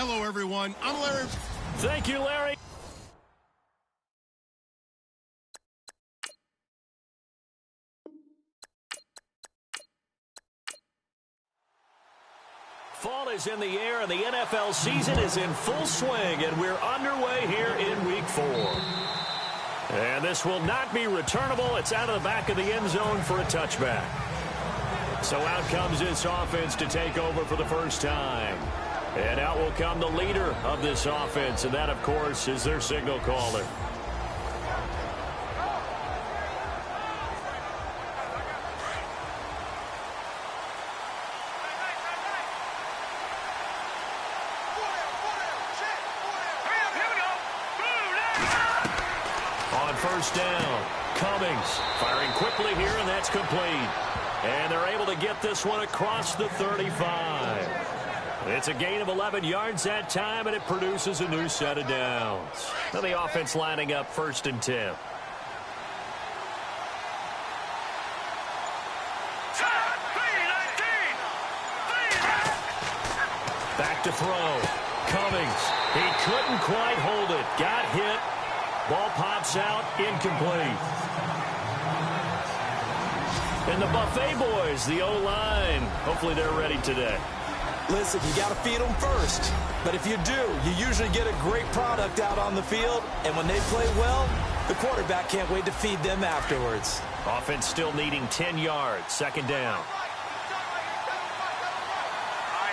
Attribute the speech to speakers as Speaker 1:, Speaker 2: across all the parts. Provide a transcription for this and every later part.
Speaker 1: Hello, everyone. I'm Larry.
Speaker 2: Thank you, Larry. Fall is in the air, and the NFL season is in full swing, and we're underway here in Week 4. And this will not be returnable. It's out of the back of the end zone for a touchback. So out comes this offense to take over for the first time. And out will come the leader of this offense, and that, of course, is their signal caller. On first down, Cummings firing quickly here, and that's complete. And they're able to get this one across the 35. It's a gain of 11 yards that time, and it produces a new set of downs. Now the offense lining up 1st and 10. Back to throw. Cummings. He couldn't quite hold it. Got hit. Ball pops out. Incomplete. And the Buffet boys, the O-line, hopefully they're ready today.
Speaker 3: Listen, you got to feed them first. But if you do, you usually get a great product out on the field. And when they play well, the quarterback can't wait to feed them afterwards.
Speaker 2: Offense still needing 10 yards. 2nd down.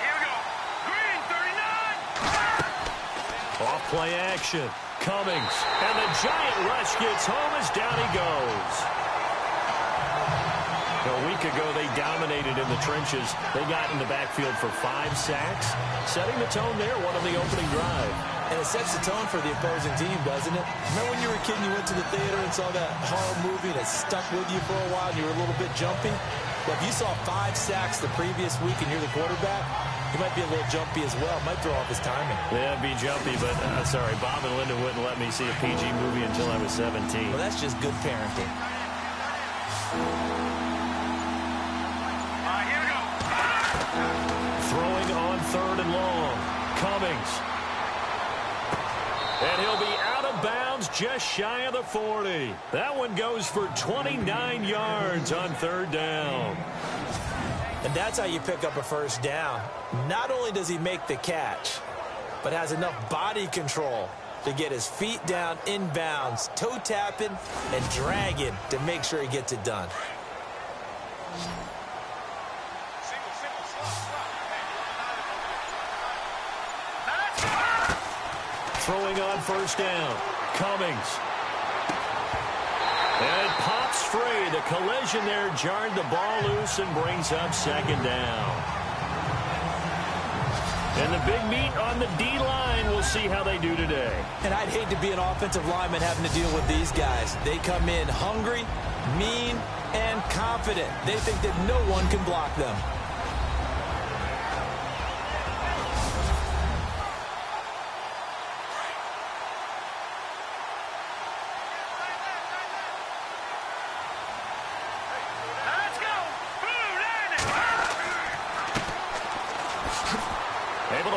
Speaker 4: Here we go. Green, 39.
Speaker 2: Off play action. Cummings. And the giant rush gets home as down he goes. A week ago, they dominated in the trenches. They got in the backfield for 5 sacks, setting the tone there, one on the opening drive.
Speaker 3: And it sets the tone for the opposing team, doesn't it? Remember when you were a kid and you went to the theater and saw that horror movie that stuck with you for a while and you were a little bit jumpy? Well, if you saw 5 sacks the previous week and you're the quarterback, you might be a little jumpy as well. Might throw off his timing.
Speaker 2: Yeah, be jumpy, but sorry, Bob and Linda wouldn't let me see a PG movie until I was 17.
Speaker 3: Well, that's just good parenting.
Speaker 2: Throwing on 3rd and long. Cummings. And he'll be out of bounds just shy of the 40. That one goes for 29 yards on 3rd down.
Speaker 3: And that's how you pick up a first down. Not only does he make the catch, but has enough body control to get his feet down inbounds, toe tapping and dragging to make sure he gets it done.
Speaker 2: Throwing on 1st down. Cummings. And it pops free. The collision there jarred the ball loose and brings up 2nd down. And the big meat on the D-line. We'll see how they do today.
Speaker 3: And I'd hate to be an offensive lineman having to deal with these guys. They come in hungry, mean, and confident. They think that no one can block them.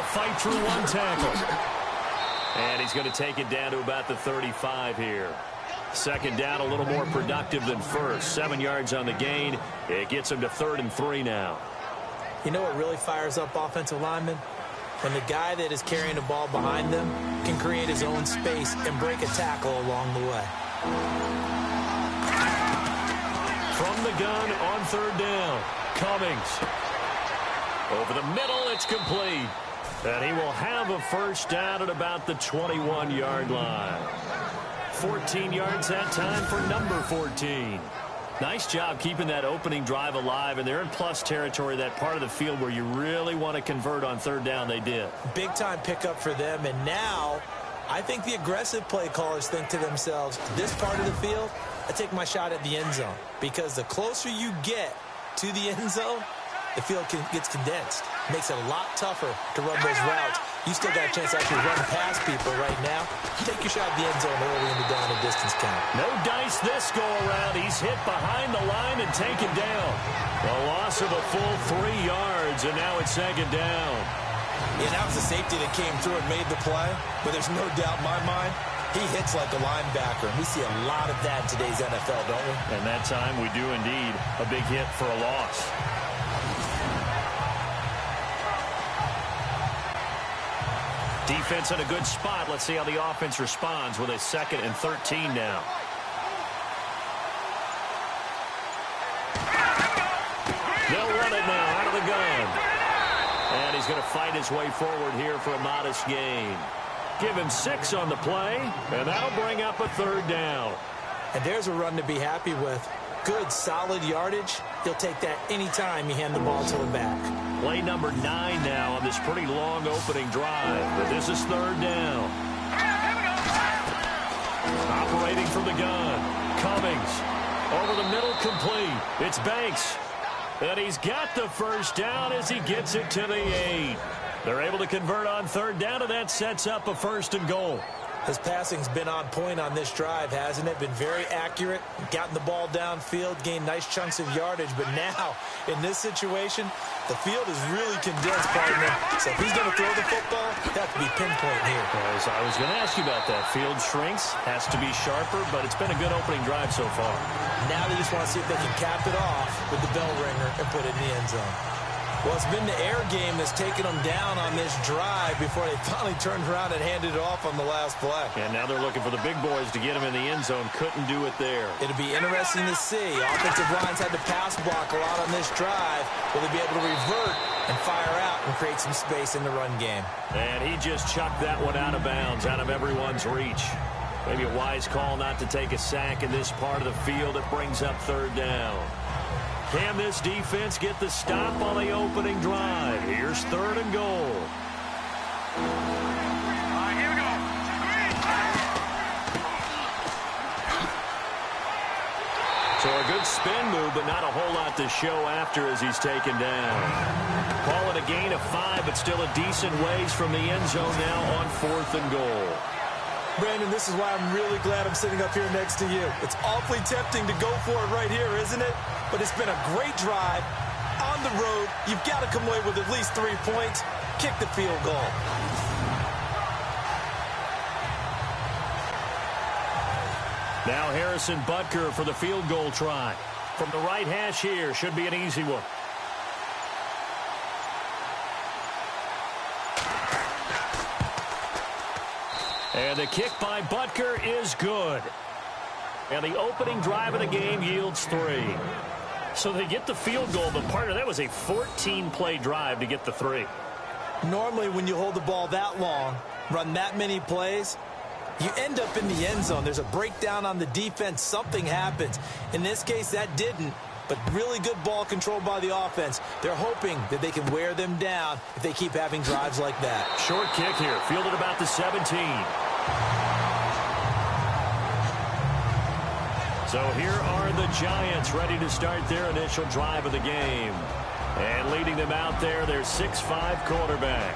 Speaker 2: Fight through one tackle. And he's going to take it down to about the 35 here. 2nd down, a little more productive than first. 7 yards on the gain. It gets him to 3rd and 3 now.
Speaker 3: You know what really fires up offensive linemen? When the guy that is carrying the ball behind them can create his own space and break a tackle along the way.
Speaker 2: From the gun on 3rd down. Cummings. Over the middle, it's complete. And he will have a first down at about the 21-yard line. 14 yards that time for number 14. Nice job keeping that opening drive alive, and they're in plus territory, that part of the field where you really want to convert on 3rd down. They did.
Speaker 3: Big-time pickup for them, and now I think the aggressive play callers think to themselves, this part of the field, I take my shot at the end zone, because the closer you get to the end zone, the field gets condensed. Makes it a lot tougher to run those routes. You still got a chance to actually run past people right now. Take your shot at the end zone early in the down and distance count.
Speaker 2: No dice this go-around. He's hit behind the line and taken down. A loss of a full 3 yards, and now it's 2nd down.
Speaker 3: Yeah, that was the safety that came through and made the play, but there's no doubt in my mind, he hits like a linebacker. We see a lot of that in today's NFL, don't we?
Speaker 2: And that time we do indeed a big hit for a loss. Defense in a good spot. Let's see how the offense responds with a 2nd and 13 now. They'll run it now out of the gun. And he's going to fight his way forward here for a modest gain. Give him 6 on the play, and that'll bring up a 3rd down.
Speaker 3: And there's a run to be happy with. Good, solid yardage. He'll take that anytime you hand the ball to him back.
Speaker 2: Play number 9 now on this pretty long opening drive. But this is 3rd down. Operating from the gun. Cummings. Over the middle, complete. It's Banks. And he's got the 1st down as he gets it to the 8. They're able to convert on 3rd down, and that sets up a 1st and goal.
Speaker 3: His passing's been on point on this drive, hasn't it? Been very accurate, gotten the ball downfield, gained nice chunks of yardage. But now, in this situation, the field is really condensed, partner. So if he's going to throw the football, that has to be pinpoint here.
Speaker 2: As I was going to ask you about that. Field shrinks, has to be sharper, but it's been a good opening drive so far.
Speaker 3: Now they just want to see if they can cap it off with the bell ringer and put it in the end zone. Well, it's been the air game that's taken them down on this drive before they finally turned around and handed it off on the last play.
Speaker 2: And now they're looking for the big boys to get him in the end zone. Couldn't do it there.
Speaker 3: It'll be interesting to see. Offensive lines had to pass block a lot on this drive. Will they be able to revert and fire out and create some space in the run game?
Speaker 2: And he just chucked that one out of bounds, out of everyone's reach. Maybe a wise call not to take a sack in this part of the field. It brings up 3rd down. Can this defense get the stop on the opening drive? Here's 3rd and goal.
Speaker 4: Here we go.
Speaker 2: So a good spin move, but not a whole lot to show after as he's taken down. Call it a gain of 5, but still a decent ways from the end zone now on 4th and goal.
Speaker 3: Brandon, this is why I'm really glad I'm sitting up here next to you. It's awfully tempting to go for it right here, isn't it? But it's been a great drive. On the road, you've got to come away with at least 3 points. Kick the field goal.
Speaker 2: Now Harrison Butker for the field goal try. From the right hash here, should be an easy one. And the kick by Butker is good. And the opening drive of the game yields 3. So they get the field goal, but partner, that was a 14-play drive to get the 3.
Speaker 3: Normally, when you hold the ball that long, run that many plays, you end up in the end zone. There's a breakdown on the defense. Something happens. In this case, that didn't. But really good ball control by the offense. They're hoping that they can wear them down if they keep having drives like that.
Speaker 2: Short kick here, fielded about the 17. So here are the Giants ready to start their initial drive of the game. And leading them out there, their 6'5" quarterback.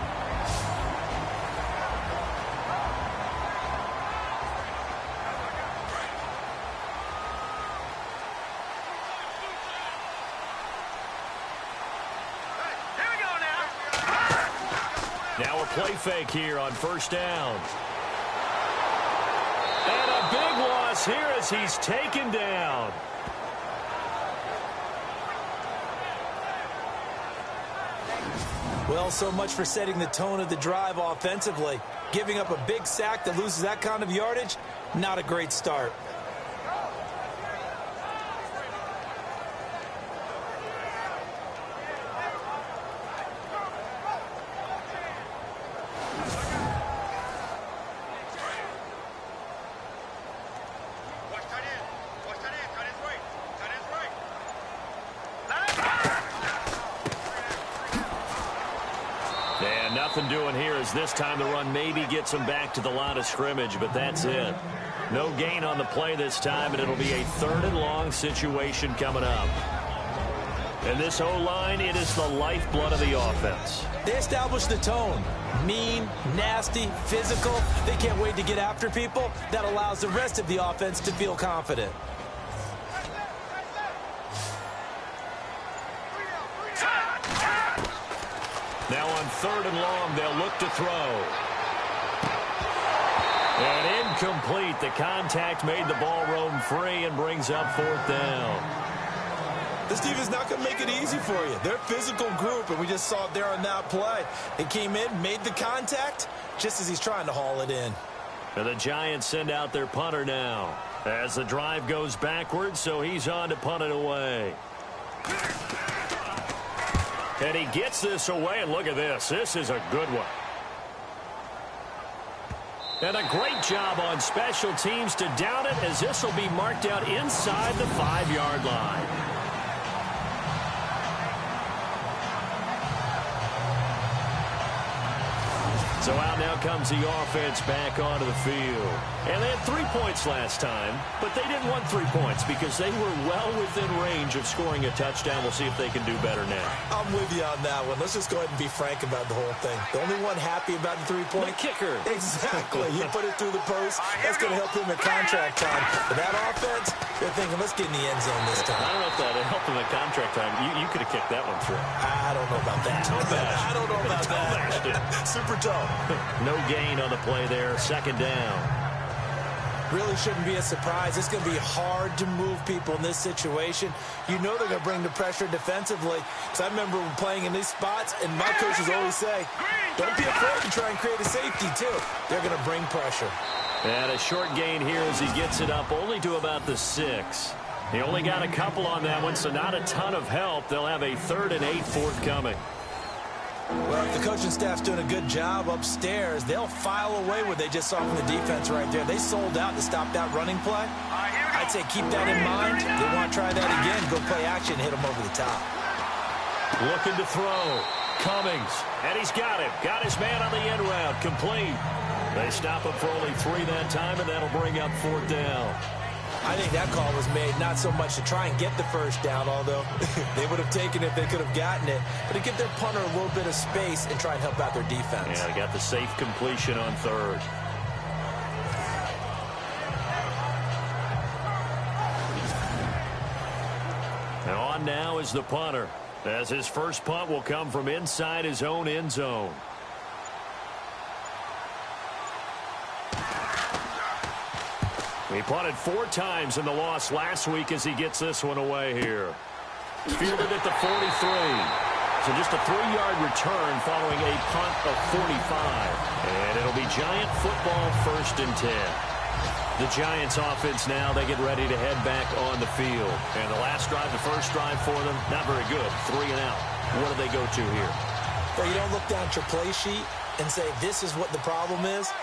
Speaker 2: Now a play fake here on 1st down. And a big loss here as he's taken down.
Speaker 3: Well, so much for setting the tone of the drive offensively. Giving up a big sack that loses that kind of yardage, not a great start.
Speaker 2: And nothing doing here as this time the run maybe gets him back to the line of scrimmage, but that's it. No gain on the play this time, and it'll be a 3rd and long situation coming up. And this O-line, it is the lifeblood of the offense.
Speaker 3: They established the tone. Mean, nasty, physical. They can't wait to get after people. That allows the rest of the offense to feel confident.
Speaker 2: Now on 3rd and long, they'll look to throw. And incomplete. The contact made the ball roam free and brings up 4th down.
Speaker 3: This defense is not going to make it easy for you. They're a physical group, and we just saw it there on that play. They came in, made the contact, just as he's trying to haul it in.
Speaker 2: And the Giants send out their punter now as the drive goes backwards, so he's on to punt it away. And he gets this away, and look at this. This is a good one. And a great job on special teams to down it, as this will be marked out inside the 5-yard line. So out now comes the offense back onto the field. And they had 3 points last time, but they didn't want 3 points because they were well within range of scoring a touchdown. We'll see if they can do better now.
Speaker 3: I'm with you on that one. Let's just go ahead and be frank about the whole thing. The only one happy about the 3-point?
Speaker 2: The kicker.
Speaker 3: Exactly. You put it through the post. That's going to help him at contract time. But that offense, they're thinking, let's get in the end zone this time.
Speaker 2: I don't know if that helped him at contract time. You could have kicked that one through.
Speaker 3: I don't know about that. I don't know about that. Super tough.
Speaker 2: No gain on the play there. 2nd down.
Speaker 3: Really shouldn't be a surprise. It's going to be hard to move people in this situation. You know they're going to bring the pressure defensively. Because I remember playing in these spots, and my coaches always say, don't be afraid to try and create a safety, too. They're going to bring pressure.
Speaker 2: And a short gain here as he gets it up only to about the 6. He only got a couple on that one, so not a ton of help. They'll have a 3rd and 8 forthcoming.
Speaker 3: Well, if the coaching staff's doing a good job upstairs, they'll file away what they just saw from the defense right there. They sold out to stop that running play. I'd say keep that in mind. They want to try that again, go play action, hit them over the top.
Speaker 2: Looking to throw. Cummings. And he's got him. Got his man on the end route. Complete. They stop him for only 3 that time, and that'll bring up 4th down.
Speaker 3: I think that call was made not so much to try and get the 1st down, although they would have taken it if they could have gotten it, but to give their punter a little bit of space and try and help out their defense.
Speaker 2: Yeah, they got the safe completion on 3rd. And on now is the punter, as his first punt will come from inside his own end zone. He punted 4 times in the loss last week as he gets this one away here. Fielded at the 43. So just a 3-yard return following a punt of 45. And it'll be Giant football 1st and 10. The Giants offense now, they get ready to head back on the field. And the last drive, the first drive for them, not very good. 3 and out. What do they go to here?
Speaker 3: Well, you don't look down at your play sheet and say, this is what the problem is.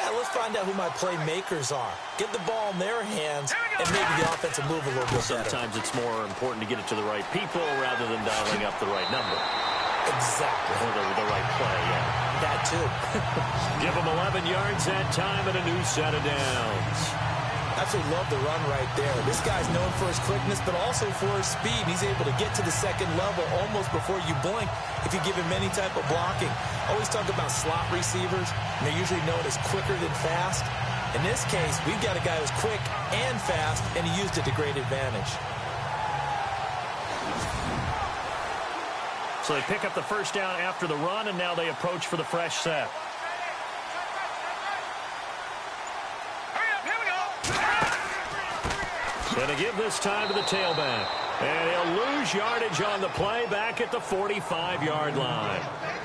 Speaker 3: Let's find out who my playmakers are. Get the ball in their hands, and maybe the offense will move a little bit better.
Speaker 2: Sometimes it's more important to get it to the right people rather than dialing up the right number.
Speaker 3: Exactly.
Speaker 2: Or the right play, yeah.
Speaker 3: That, too.
Speaker 2: Give them 11 yards that time and a new set of downs.
Speaker 3: Absolutely love the run right there. This guy's known for his quickness, but also for his speed. He's able to get to the 2nd level almost before you blink if you give him any type of blocking. Always talk about slot receivers, and they're usually known as quicker than fast. In this case, we've got a guy who's quick and fast, and he used it to great advantage.
Speaker 2: So they pick up the 1st down after the run, and now they approach for the fresh set. Going to give this time to the tailback. And he'll lose yardage on the play back at the 45-yard line.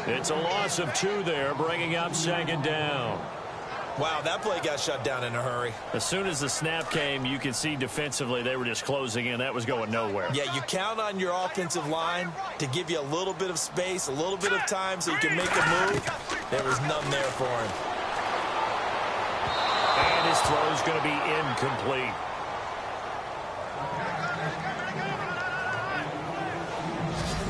Speaker 2: It's a loss of 2 there, bringing up 2nd down.
Speaker 3: Wow, that play got shut down in a hurry.
Speaker 2: As soon as the snap came, you could see defensively they were just closing in. That was going nowhere.
Speaker 3: Yeah, you count on your offensive line to give you a little bit of space, a little bit of time so you can make a move. There was none there for him.
Speaker 2: And his throw is going to be incomplete.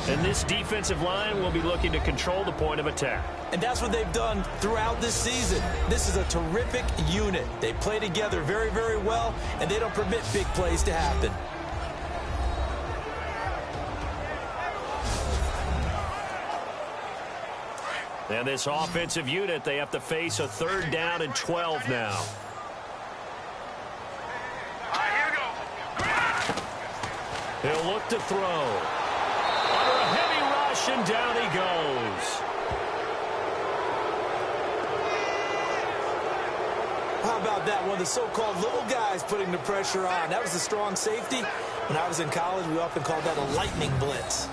Speaker 2: And this defensive line will be looking to control the point of attack.
Speaker 3: And that's what they've done throughout this season. This is a terrific unit. They play together very, very well, and they don't permit big plays to happen.
Speaker 2: And this offensive unit, they have to face a 3rd down and 12 now.
Speaker 4: Here we go.
Speaker 2: He'll look to throw. Under a heavy rush, and down he goes.
Speaker 3: How about that? One of the so-called little guys putting the pressure on. That was a strong safety. When I was in college, we often called that a lightning blitz.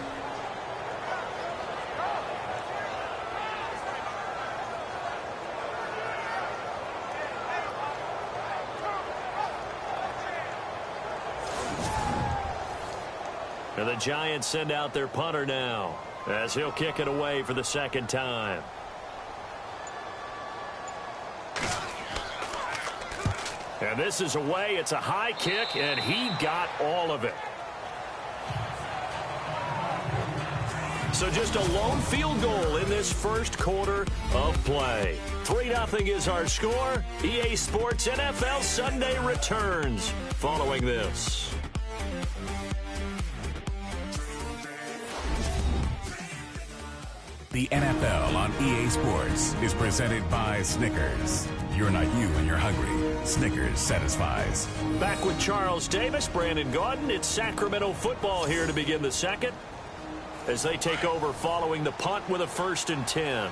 Speaker 2: And the Giants send out their punter now as he'll kick it away for the second time. And this is away. It's a high kick, and he got all of it. So just a lone field goal in this first quarter of play. 3-0 is our score. EA Sports NFL Sunday returns following this.
Speaker 1: The NFL on EA Sports is presented by Snickers. You're not you when you're hungry. Snickers satisfies.
Speaker 2: Back with Charles Davis, Brandon Gaudin. It's Sacramento football here to begin the second as they take over following the punt with a 1st and 10.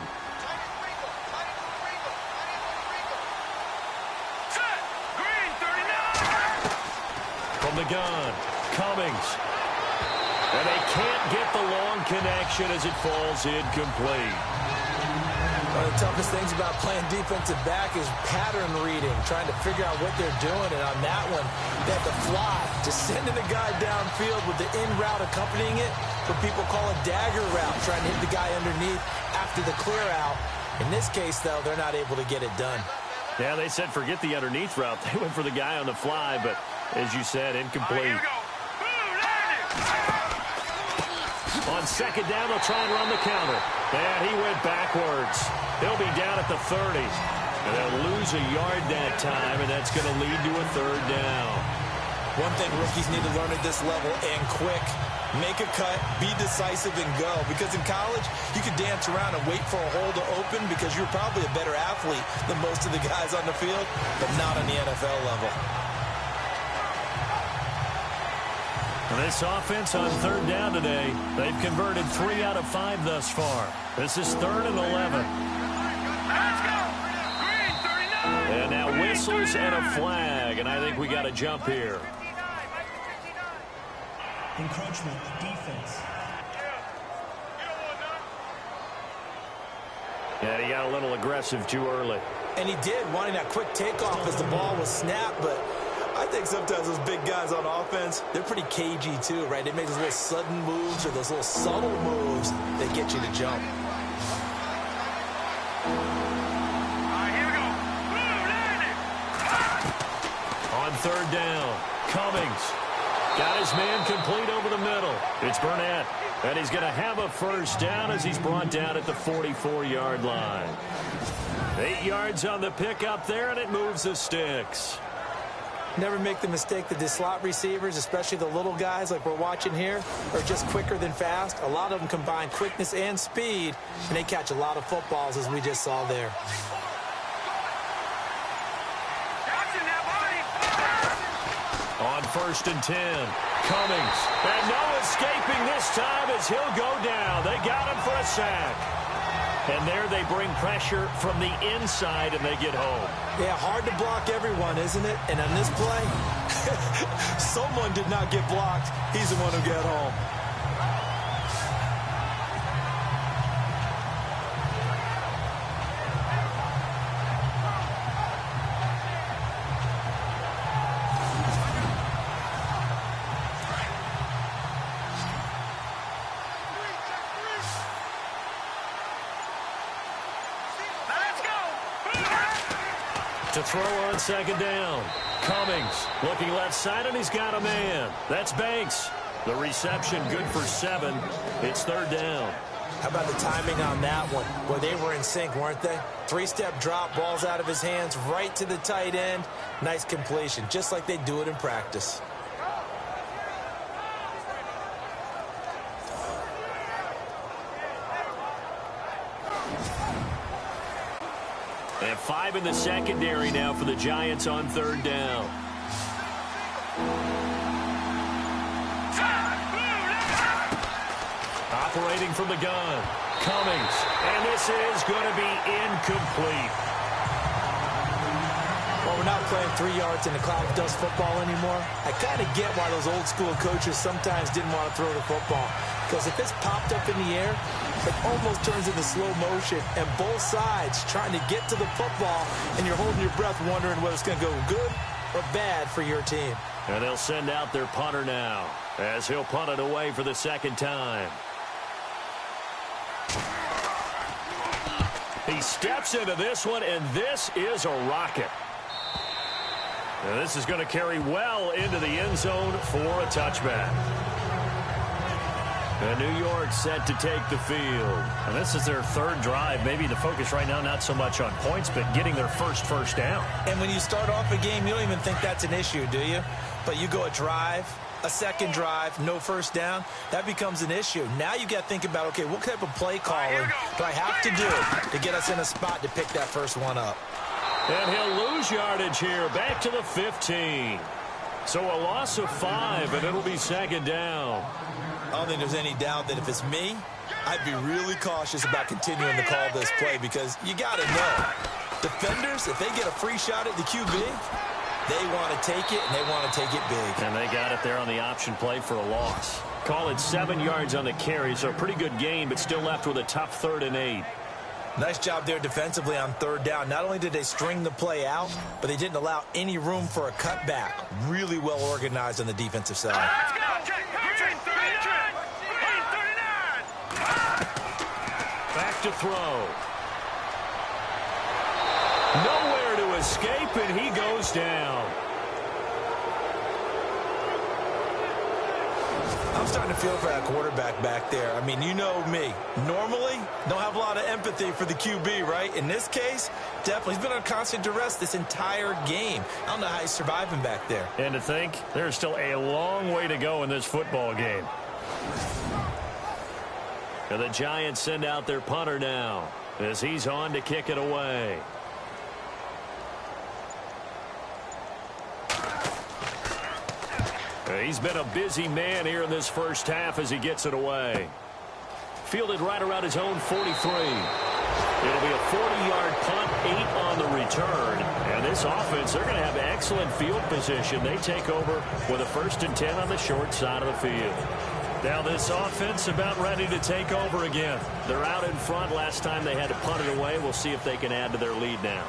Speaker 2: From the gun, Cummings. And they can't get the long connection as it falls incomplete.
Speaker 3: One of the toughest things about playing defensive back is pattern reading, trying to figure out what they're doing. And on that one, they had to fly, just sending the guy downfield with the in route accompanying it. What people call a dagger route, trying to hit the guy underneath after the clear out. In this case, though, they're not able to get it done.
Speaker 2: Yeah, they said forget the underneath route. They went for the guy on the fly, but as you said, incomplete. On second down, they'll try and run the counter. And he went backwards. He'll be down at the 30. And they'll lose a yard that time, and that's going to lead to a 3rd down.
Speaker 3: One thing rookies need to learn at this level, and quick. Make a cut, be decisive, and go. Because in college, you could dance around and wait for a hole to open because you're probably a better athlete than most of the guys on the field, but not on the NFL level.
Speaker 2: This offense on 3rd down today, they've converted 3 out of 5 thus far. This is 3rd and 11. And now whistles and a flag, and I think we got a jump here.
Speaker 5: Encroachment, defense.
Speaker 2: And he got a little aggressive too early.
Speaker 3: And he did, wanting that quick takeoff as the ball was snapped, but I think sometimes those big guys on offense, they're pretty cagey too, right? They make those little sudden moves or those little subtle moves that get you to jump.
Speaker 4: Here we go.
Speaker 2: On 3rd down, Cummings got his man complete over the middle. It's Burnett, and he's going to have a 1st down as he's brought down at the 44-yard line. 8 yards on the pickup there, and it moves the sticks.
Speaker 3: Never make the mistake that the slot receivers, especially the little guys like we're watching here, are just quicker than fast. A lot of them combine quickness and speed, and they catch a lot of footballs, as we just saw there.
Speaker 2: On 1st and 10, Cummings. And no escaping this time as he'll go down. They got him for a sack. And there they bring pressure from the inside, and they get home.
Speaker 3: Yeah, hard to block everyone, isn't it? And on this play, someone did not get blocked. He's the one who got home.
Speaker 2: To throw on 2nd down. Cummings looking left side, and he's got a man. That's Banks. The reception good for 7. It's 3rd down.
Speaker 3: How about the timing on that one? Well, they were in sync, weren't they? 3-step drop, balls out of his hands, right to the tight end. Nice completion, just like they do it in practice.
Speaker 2: And 5 in the secondary now for the Giants on 3rd down. Operating from the gun, Cummings. And this is going to be incomplete. Well,
Speaker 3: we're not playing 3 yards in the cloud of dust football anymore, I kind of get why those old school coaches sometimes didn't want to throw the football. Because if it's popped up in the air, it almost turns into slow motion, and both sides trying to get to the football, and you're holding your breath wondering whether it's going to go good or bad for your team.
Speaker 2: And they'll send out their punter now as he'll punt it away for the second time. He steps into this one, and this is a rocket. And this is going to carry well into the end zone for a touchback. And New York set to take the field.
Speaker 6: And this is their third drive. Maybe the focus right now not so much on points, but getting their first down.
Speaker 3: And when you start off a game, you don't even think that's an issue, do you? But you go a drive, a second drive, no first down, that becomes an issue. Now you got to think about, okay, what type of play calling do I have to do to get us in a spot to pick that first one up?
Speaker 2: And he'll lose yardage here, back to the 15. So a loss of 5, and it'll be second down.
Speaker 3: I don't think there's any doubt that if it's me, I'd be really cautious about continuing to call this play because you got to know, defenders, if they get a free shot at the QB, they want to take it, and they want to take it big.
Speaker 2: And they got it there on the option play for a loss. Call it 7 yards on the carry, so a pretty good gain, but still left with a tough 3rd and 8.
Speaker 3: Nice job there defensively on 3rd down. Not only did they string the play out, but they didn't allow any room for a cutback. Really well organized on the defensive side.
Speaker 2: Back to throw. Nowhere to escape, and he goes down.
Speaker 3: I'm starting to feel for that quarterback back there. I mean, you know me. Normally, don't have a lot of empathy for the QB, right? In this case, definitely. He's been on constant duress this entire game. I don't know how he's surviving back there.
Speaker 6: And to think, there's still a long way to go in this football game.
Speaker 2: And the Giants send out their punter now as he's on to kick it away. He's been a busy man here in this first half as he gets it away. Fielded right around his own 43. It'll be a 40-yard punt, 8 on the return. And this offense, they're going to have excellent field position. They take over with a 1st and 10 on the short side of the field. Now this offense about ready to take over again. They're out in front. Last time they had to punt it away. We'll see if they can add to their lead now.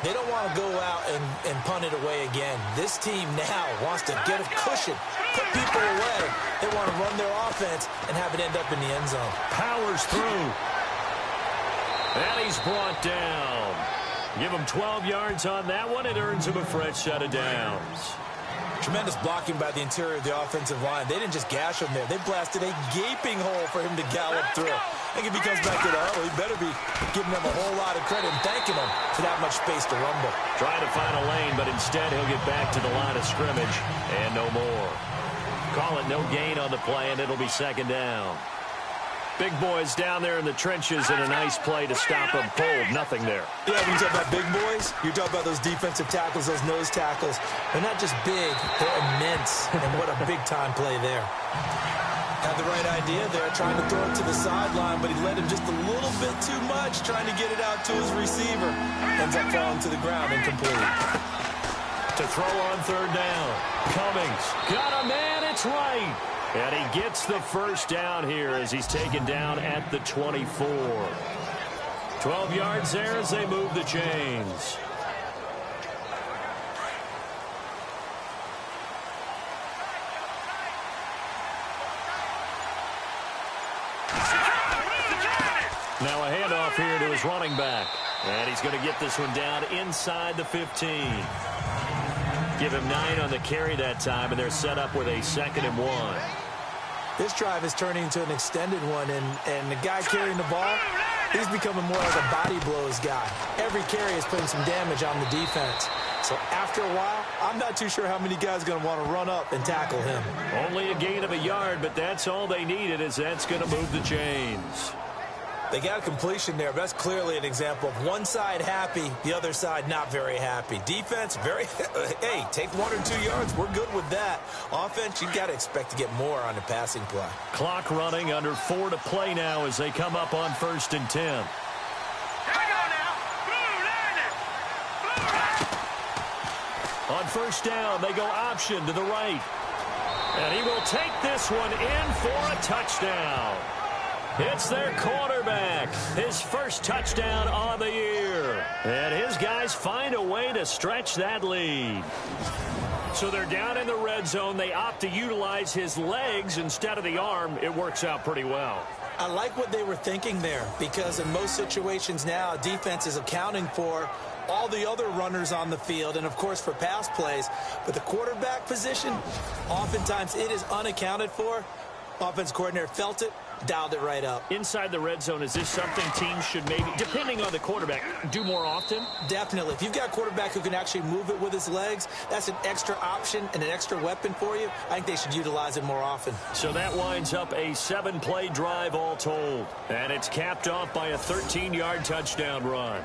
Speaker 3: They don't want to go out and punt it away again. This team now wants to get a cushion, put people away. They want to run their offense and have it end up in the end zone.
Speaker 2: Powers through. And he's brought down. Give him 12 yards on that one. It earns him a fresh set of downs.
Speaker 3: Tremendous blocking by the interior of the offensive line. They didn't just gash him there. They blasted a gaping hole for him to gallop through. I think if he comes back to the huddle, he better be giving them a whole lot of credit and thanking them for that much space to rumble.
Speaker 2: Trying to find a lane, but instead he'll get back to the line of scrimmage and no more. Call it no gain on the play, and it'll be second down. Big boys down there in the trenches, and a nice play to stop them cold. Nothing there.
Speaker 3: Yeah, when you talk about big boys, you talk about those defensive tackles, those nose tackles. They're not just big, they're immense. And what a big-time play there. Had the right idea there, trying to throw it to the sideline, but he led him just a little bit too much, trying to get it out to his receiver. Ends up falling to the ground, incomplete.
Speaker 2: To throw on 3rd down. Cummings got a man, it's right. And he gets the first down here as he's taken down at the 24. 12 yards there as they move the chains. Now a handoff here to his running back. And he's going to get this one down inside the 15. Give him 9 on the carry that time, and they're set up with a 2nd and 1.
Speaker 3: This drive is turning into an extended one, and the guy carrying the ball, he's becoming more like a body blows guy. Every carry is putting some damage on the defense. So after a while, I'm not too sure how many guys are going to want to run up and tackle him.
Speaker 2: Only a gain of a yard, but that's all they needed, as that's going to move the chains.
Speaker 3: They got a completion there, but that's clearly an example of one side happy, the other side not very happy. Defense, very, hey, take 1 or 2 yards. We're good with that. Offense, you got to expect to get more on the passing play.
Speaker 2: Clock running, under 4 to play now as they come up on 1st and 10. On first down, they go option to the right. And he will take this one in for a touchdown. It's their quarterback, his first touchdown on the year. And his guys find a way to stretch that lead. So they're down in the red zone. They opt to utilize his legs instead of the arm. It works out pretty well.
Speaker 3: I like what they were thinking there, because in most situations now, defense is accounting for all the other runners on the field and, of course, for pass plays. But the quarterback position, oftentimes it is unaccounted for. Offense coordinator felt it, dialed it right up.
Speaker 6: Inside the red zone, is this something teams should maybe, depending on the quarterback, do more often?
Speaker 3: Definitely. If you've got a quarterback who can actually move it with his legs, that's an extra option and an extra weapon for you. I think they should utilize it more often.
Speaker 2: So that winds up a 7-play drive all told. And it's capped off by a 13-yard touchdown run.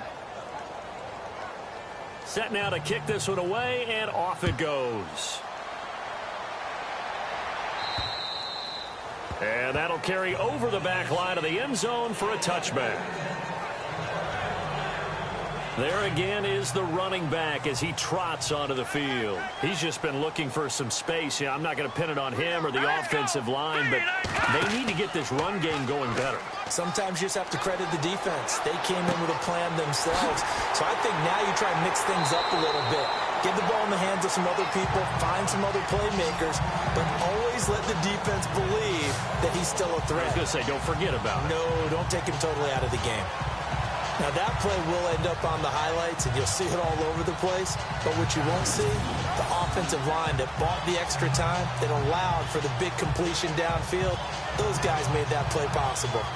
Speaker 2: Set now to kick this one away, and off it goes. And that'll carry over the back line of the end zone for a touchback. There again is the running back as he trots onto the field. He's just been looking for some space. Yeah, I'm not going to pin it on him or the offensive line, but they need to get this run game going better.
Speaker 3: Sometimes you just have to credit the defense. They came in with a plan themselves. So I think now you try and mix things up a little bit. Get the ball in the hands of some other people, find some other playmakers, but always let the defense believe that he's still a threat.
Speaker 2: I was going to say, don't forget about it.
Speaker 3: No, don't take him totally out of the game. Now, that play will end up on the highlights, and you'll see it all over the place. But what you won't see, the offensive line that bought the extra time, that allowed for the big completion downfield, those guys made that play possible.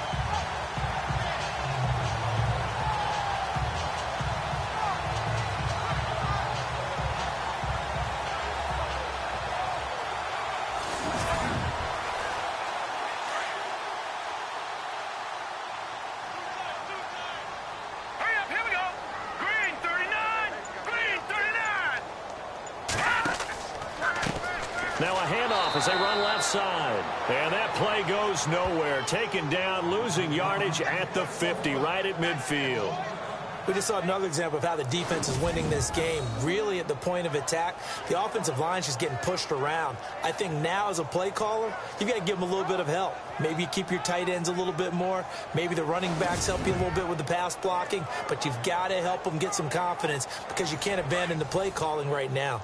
Speaker 2: Now a handoff as they run left side. And that play goes nowhere. Taken down, losing yardage at the 50, right at midfield.
Speaker 3: We just saw another example of how the defense is winning this game. Really at the point of attack, the offensive line is just getting pushed around. I think now as a play caller, you've got to give them a little bit of help. Maybe you keep your tight ends a little bit more. Maybe the running backs help you a little bit with the pass blocking. But you've got to help them get some confidence because you can't abandon the play calling right now.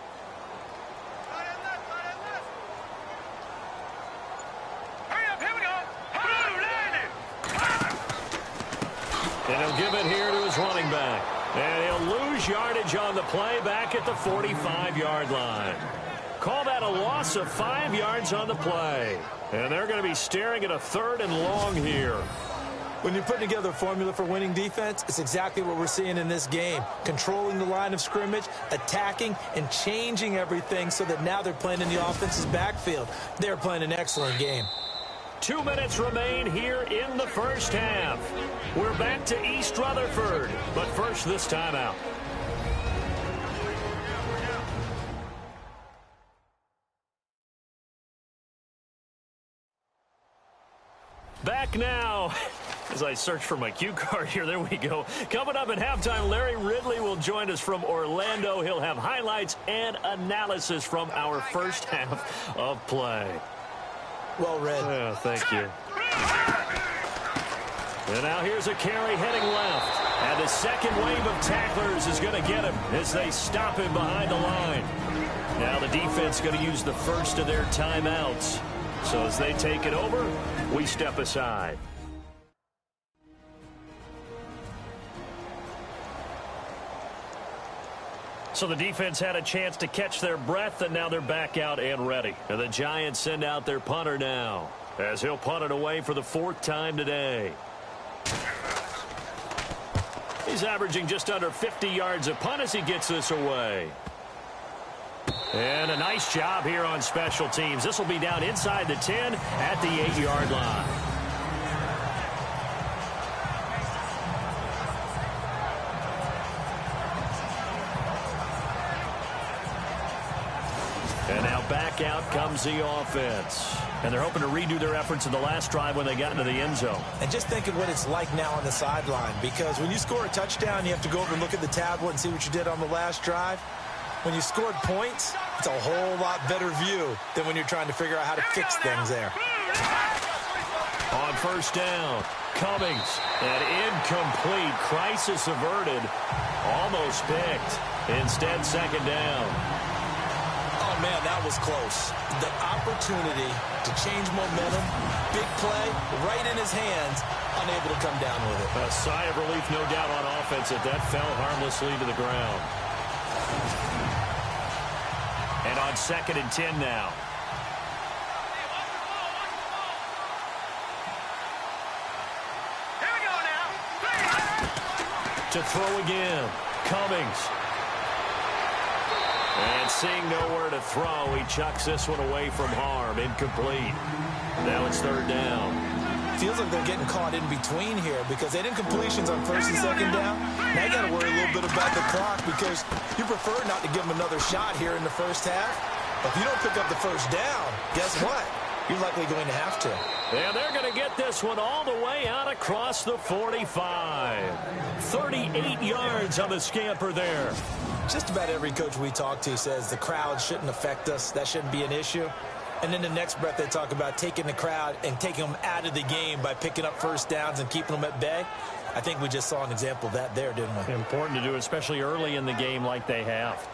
Speaker 2: And he'll give it here to his running back. And he'll lose yardage on the play back at the 45-yard line. Call that a loss of 5 yards on the play. And they're going to be staring at a 3rd and long here.
Speaker 3: When you're putting together a formula for winning defense, it's exactly what we're seeing in this game. Controlling the line of scrimmage, attacking, and changing everything so that now they're playing in the offense's backfield. They're playing an excellent game.
Speaker 2: 2 minutes remain here in the first half. We're back to East Rutherford, but first this timeout. Back now. As I search for my cue card here, there we go. Coming up at halftime, Larry Ridley will join us from Orlando. He'll have highlights and analysis from our first half of play.
Speaker 3: Well read.
Speaker 2: Yeah, thank you. And now here's a carry heading left. And the second wave of tacklers is going to get him as they stop him behind the line. Now the defense going to use the first of their timeouts. So as they take it over, we step aside. So the defense had a chance to catch their breath, and now they're back out and ready. And the Giants send out their punter now, as he'll punt it away for the 4th time today. He's averaging just under 50 yards a punt as he gets this away. And a nice job here on special teams. This will be down inside the 10 at the 8-yard line. And now back out comes the offense. And they're hoping to redo their efforts in the last drive when they got into the end zone.
Speaker 3: And just think of what it's like now on the sideline, because when you score a touchdown, you have to go over and look at the tablet and see what you did on the last drive. when you scored points, it's a whole lot better view than when you're trying to figure out how to fix things there.
Speaker 2: On first down, Cummings, and incomplete. Crisis averted. Almost picked. Instead, second down.
Speaker 3: Oh, man, that was close. The opportunity to change momentum, big play, right in his hands, unable to come down with it.
Speaker 2: A sigh of relief, no doubt, on offense that fell harmlessly to the ground. And on 2nd and 10 now.
Speaker 4: Here we go now.
Speaker 2: To throw again, Cummings. And seeing nowhere to throw, he chucks this one away from harm. Incomplete. Now it's 3rd down.
Speaker 3: Feels like they're getting caught in between here because they didn't completions on 1st and 2nd down. Now you got to worry a little bit about the clock because you prefer not to give them another shot here in the first half. But if you don't pick up the first down, guess what? You're likely going to have to.
Speaker 2: And they're going to get this one all the way out across the 45. 38 yards on the scamper there.
Speaker 3: Just about every coach we talk to says the crowd shouldn't affect us. That shouldn't be an issue. And then the next breath they talk about taking the crowd and taking them out of the game by picking up first downs and keeping them at bay. I think we just saw an example of that there, didn't we?
Speaker 6: Important to do, especially early in the game like they have.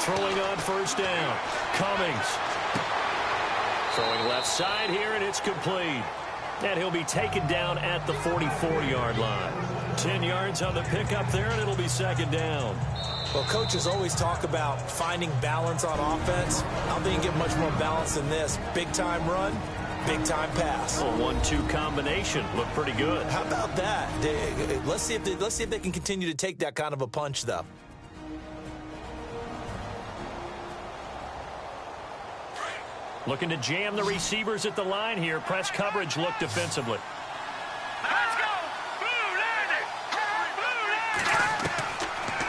Speaker 2: Throwing on first down, Cummings. Throwing left side here, and it's complete. And he'll be taken down at the 44-yard line. 10 yards on the pickup there, and it'll be 2nd down.
Speaker 3: Well, coaches always talk about finding balance on offense. I don't think you get much more balance than this. Big-time run, big-time pass.
Speaker 2: A 1-2 combination. Looked pretty good.
Speaker 3: How about that? Let's see if they can continue to take that kind of a punch, though.
Speaker 6: Looking to jam the receivers at the line here. Press coverage look defensively.
Speaker 4: Let's go.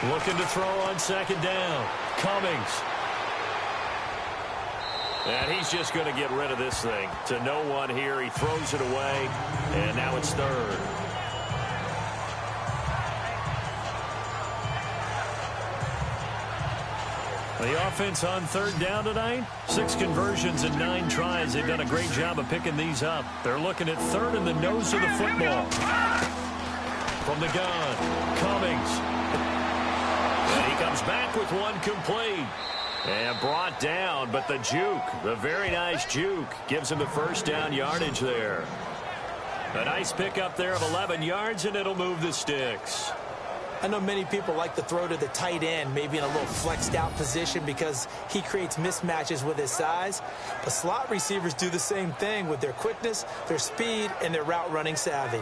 Speaker 2: Looking to throw on 2nd down. Cummings. And he's just going to get rid of this thing. To no one here. He throws it away. And now it's 3rd. The offense on 3rd down tonight. 6 conversions and 9 tries. They've done a great job of picking these up. They're looking at 3rd in the nose of the football. From the gun, Cummings. And he comes back with one complete. And brought down, but the juke, the very nice juke, gives him the first down yardage there. A nice pickup there of 11 yards, and it'll move the sticks.
Speaker 3: I know many people like to throw to the tight end, maybe in a little flexed out position because he creates mismatches with his size. But slot receivers do the same thing with their quickness, their speed, and their route running savvy.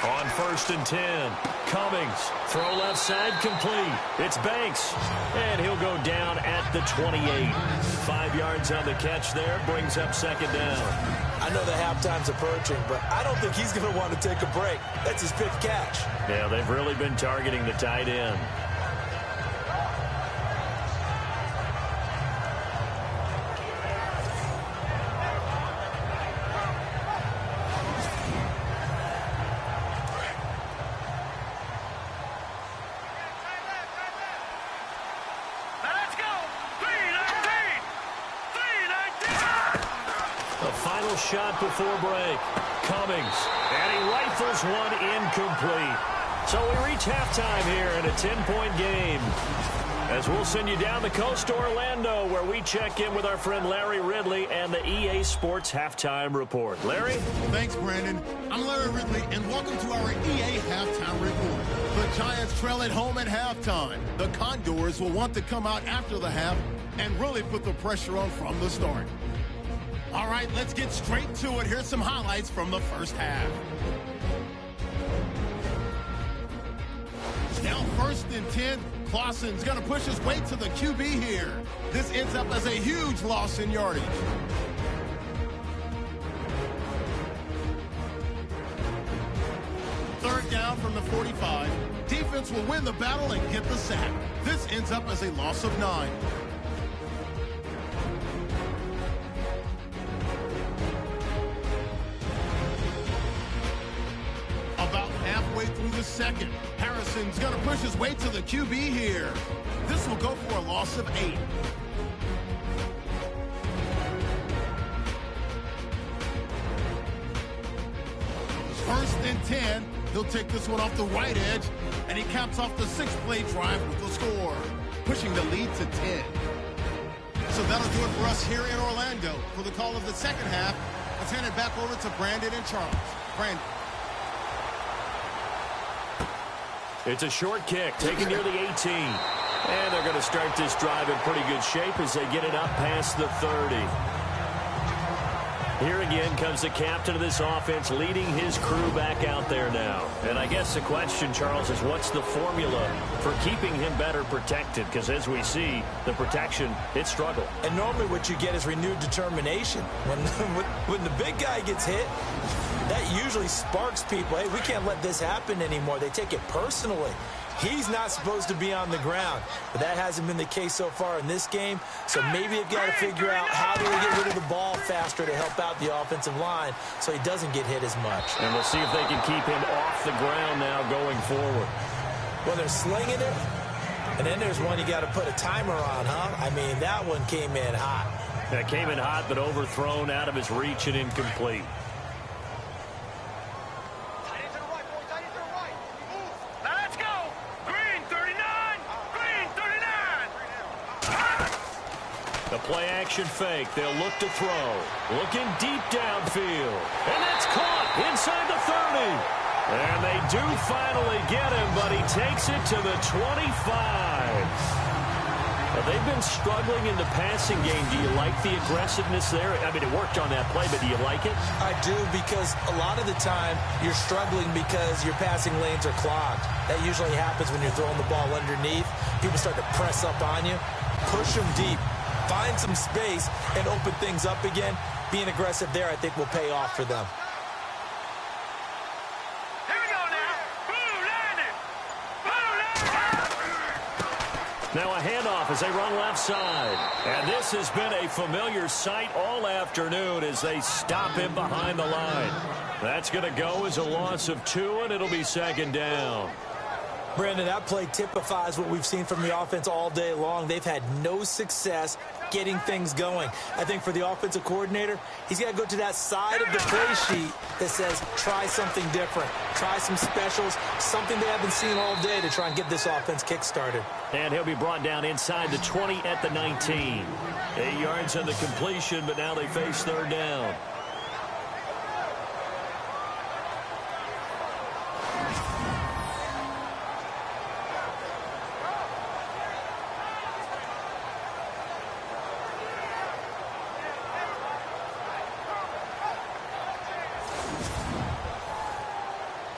Speaker 2: On 1st and 10, Cummings, throw left side, complete. It's Banks, and he'll go down at the 28. 5 yards on the catch there, brings up 2nd down.
Speaker 3: I know the halftime's approaching, but I don't think he's going to want to take a break. That's his 5th catch.
Speaker 2: Yeah, they've really been targeting the tight end. Shot before break. Cummings, and he rifles one incomplete. So we reach halftime here in a 10-point game. As we'll send you down the coast to Orlando, where we check in with our friend Larry Ridley and the EA Sports Halftime Report. Larry?
Speaker 7: Thanks, Brandon. I'm Larry Ridley, and welcome to our EA Halftime Report. The Giants trail at home at halftime. The Condors will want to come out after the half and really put the pressure on from the start. All right, let's get straight to it. Here's some highlights from the first half. Now 1st and 10. Clausen's going to push his way to the QB here. This ends up as a huge loss in yardage. Third down from the 45. Defense will win the battle and get the sack. This ends up as a loss of 9. About halfway through the second, Harrison's going to push his way to the QB here. This will go for a loss of 8. First and 10. He'll take this one off the right edge, and he caps off the 6-play drive with the score, pushing the lead to 10. So that'll do it for us here in Orlando. For the call of the second half, let's hand it back over to Brandon and Charles. Brandon.
Speaker 2: It's a short kick, taken near the 18. And they're going to start this drive in pretty good shape as they get it up past the 30. Here again comes the captain of this offense leading his crew back out there now. And I guess the question, Charles, is what's the formula for keeping him better protected? Because as we see, the protection, it struggled.
Speaker 3: And normally what you get is renewed determination. When the big guy gets hit, that usually sparks people. Hey, we can't let this happen anymore. They take it personally. He's not supposed to be on the ground, but that hasn't been the case so far in this game. So maybe you've got to figure out how do we get rid of the ball faster to help out the offensive line so he doesn't get hit as much.
Speaker 2: And we'll see if they can keep him off the ground now going forward.
Speaker 3: Well, they're slinging it, and then there's one you got to put a timer on, huh? I mean, that one came in hot.
Speaker 2: That came in hot, but overthrown out of his reach and incomplete. The play-action fake. They'll look to throw. Looking deep downfield. And that's caught inside the 30. And they do finally get him, but he takes it to the 25. Now, they've been struggling in the passing game. Do you like the aggressiveness there? I mean, it worked on that play, but do you like it?
Speaker 3: I do, because a lot of the time you're struggling because your passing lanes are clogged. That usually happens when you're throwing the ball underneath. People start to press up on you. Push them deep. Find some space and open things up again. Being aggressive there, I think, will pay off for them.
Speaker 4: Here we go now.
Speaker 2: Now a handoff as they run left side. And this has been a familiar sight all afternoon as they stop him behind the line. That's going to go as a loss of 2, and it'll be 2nd down.
Speaker 3: Brandon, that play typifies what we've seen from the offense all day long. They've had no success getting things going. I think for the offensive coordinator, he's got to go to that side of the play sheet that says, try something different. Try some specials, something they haven't seen all day to try and get this offense kick-started.
Speaker 2: And he'll be brought down inside the 20 at the 19. 8 yards on the completion, but now they face 3rd down.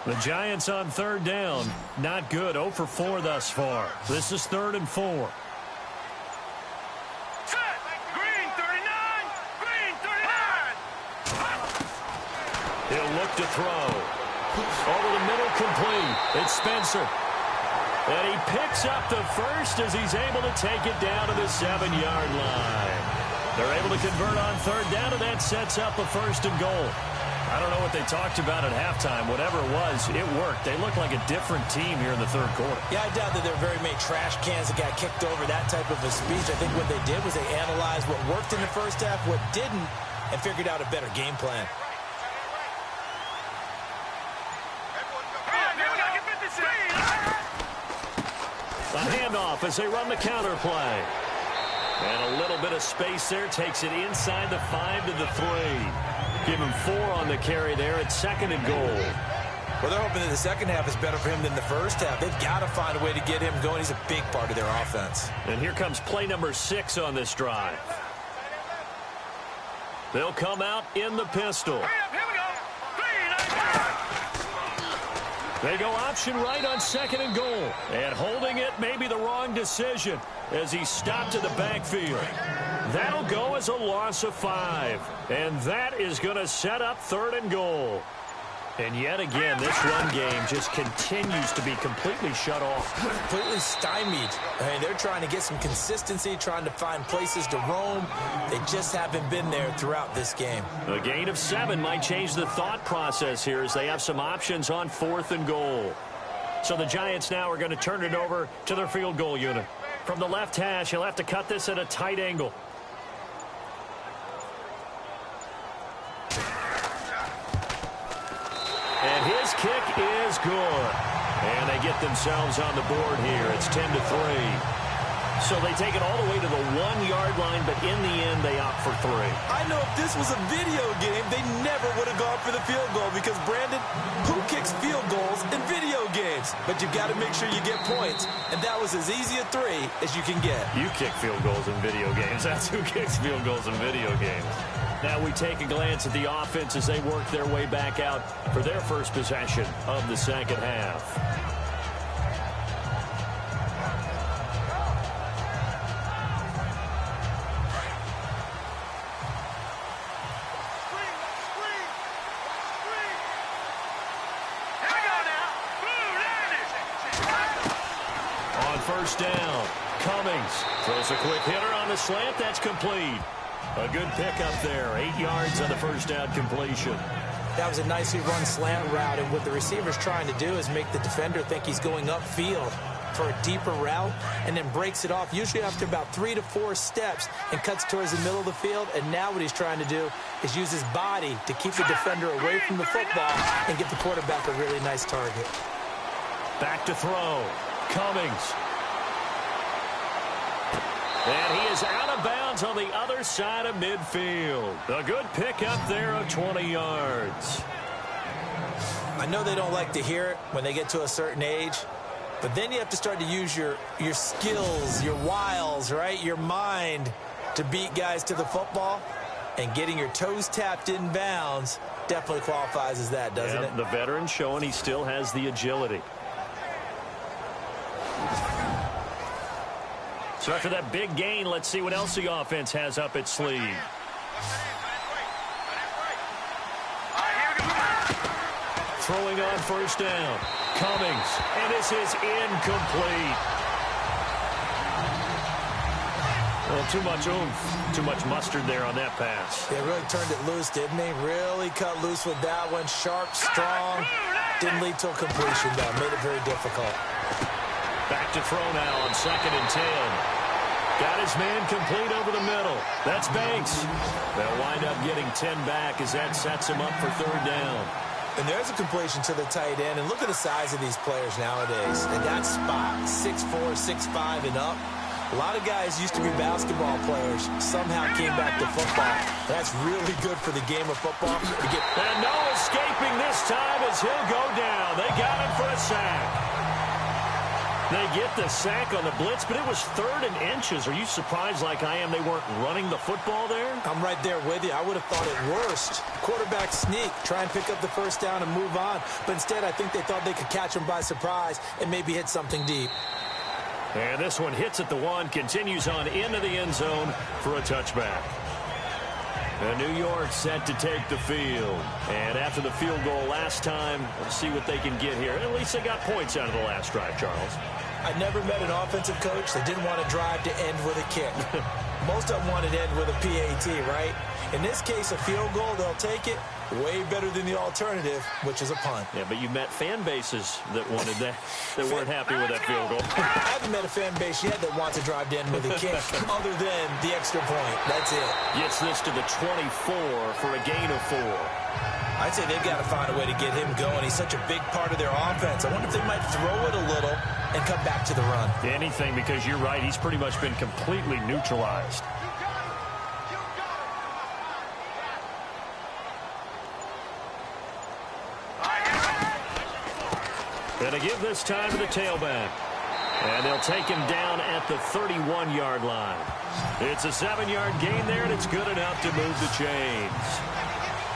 Speaker 2: The Giants on 3rd down. Not good. 0 for 4 thus far. This is 3rd and 4.
Speaker 4: Set. Green 39. Green 39.
Speaker 2: He'll look to throw. Over the middle, complete. It's Spencer. And he picks up the first as he's able to take it down to the 7-yard line. They're able to convert on 3rd down, and that sets up a 1st and goal. I don't know what they talked about at halftime. Whatever it was, it worked. They look like a different team here in the 3rd quarter.
Speaker 3: Yeah, I doubt that there are very many trash cans that got kicked over, that type of a speech. I think what they did was they analyzed what worked in the first half, what didn't, and figured out a better game plan.
Speaker 2: The handoff as they run the counter play. And a little bit of space there takes it inside the 5 to the 3. Give him 4 on the carry there at 2nd and goal.
Speaker 3: Well, they're hoping that the second half is better for him than the first half. They've got to find a way to get him going. He's a big part of their offense.
Speaker 2: And here comes play number 6 on this drive. They'll come out in the pistol.
Speaker 4: Here we go. 3,
Speaker 2: They go option right on 2nd and goal. And holding it may be the wrong decision as he stopped in the backfield. That'll go as a loss of 5. And that is going to set up 3rd and goal. And yet again, this run game just continues to be completely shut off.
Speaker 3: Completely stymied. I mean, they're trying to get some consistency, trying to find places to roam. They just haven't been there throughout this game.
Speaker 2: A gain of 7 might change the thought process here as they have some options on 4th and goal. So the Giants now are going to turn it over to their field goal unit. From the left hash, he'll have to cut this at a tight angle. And his kick is good. And they get themselves on the board here. It's 10-3. So they take it all the way to the 1-yard line, but in the end, they opt for 3.
Speaker 3: I know if this was a video game, they never would have gone for the field goal because, Brandon, who kicks field goals in video games? But you've got to make sure you get points, and that was as easy a 3 as you can get.
Speaker 2: You kick field goals in video games. That's who kicks field goals in video games. Now we take a glance at the offense as they work their way back out for their first possession of the second half. On first down, Cummings throws a quick hitter on the slant. That's complete. A good pickup there. 8 yards on the first down completion.
Speaker 3: That was a nicely run slant route, and what the receiver's trying to do is make the defender think he's going upfield for a deeper route and then breaks it off, usually after about 3 to 4 steps, and cuts towards the middle of the field. And now what he's trying to do is use his body to keep the defender away from the football and get the quarterback a really nice target.
Speaker 2: Back to throw. Cummings. And he is out of bounds on the other side of midfield. A good pickup there of 20 yards.
Speaker 3: I know they don't like to hear it when they get to a certain age, but then you have to start to use your skills, your wiles, right? Your mind to beat guys to the football. And getting your toes tapped in bounds definitely qualifies as that, doesn't it?
Speaker 2: The veteran showing he still has the agility. So after that big gain, let's see what else the offense has up its sleeve. Throwing on first down. Cummings. And this is incomplete. Well, too much oomph. Too much mustard there on that pass.
Speaker 3: They really turned it loose, didn't they? Really cut loose with that one. Sharp, strong. Didn't lead to a completion, though. Made it very difficult.
Speaker 2: Back to throw now on 2nd and 10. Got his man complete over the middle. That's Banks. They'll wind up getting 10 back as that sets him up for 3rd down.
Speaker 3: And there's a completion to the tight end. And look at the size of these players nowadays. And that spot, 6'4", 6'5", and up. A lot of guys used to be basketball players. Somehow came back to football. That's really good for the game of football.
Speaker 2: And no escaping this time as he'll go down. They got him for a sack. They get the sack on the blitz, but it was 3rd and inches. Are you surprised like I am they weren't running the football there?
Speaker 3: I'm right there with you. I would have thought it worst. Quarterback sneak, try and pick up the first down and move on. But instead, I think they thought they could catch him by surprise and maybe hit something deep.
Speaker 2: And this one hits at the 1, continues on into the end zone for a touchback. And New York set to take the field. And after the field goal last time, let's see what they can get here. At least they got points out of the last drive, Charles.
Speaker 3: I never met an offensive coach that didn't want to drive to end with a kick. Most of them wanted to end with a PAT, right? In this case, a field goal, they'll take it. Way better than the alternative, which is a punt.
Speaker 2: Yeah, but you met fan bases that wanted that, that weren't happy with that field goal.
Speaker 3: I haven't met a fan base yet that wants to drive to end with a kick other than the extra point. That's it.
Speaker 2: Gets this to the 24 for a gain of 4.
Speaker 3: I'd say they've got to find a way to get him going. He's such a big part of their offense. I wonder if they might throw it a little and come back to the run.
Speaker 2: Anything, because you're right. He's pretty much been completely neutralized. Gonna give this time to the tailback. And they'll take him down at the 31-yard line. It's a 7-yard gain there, and it's good enough to move the chains.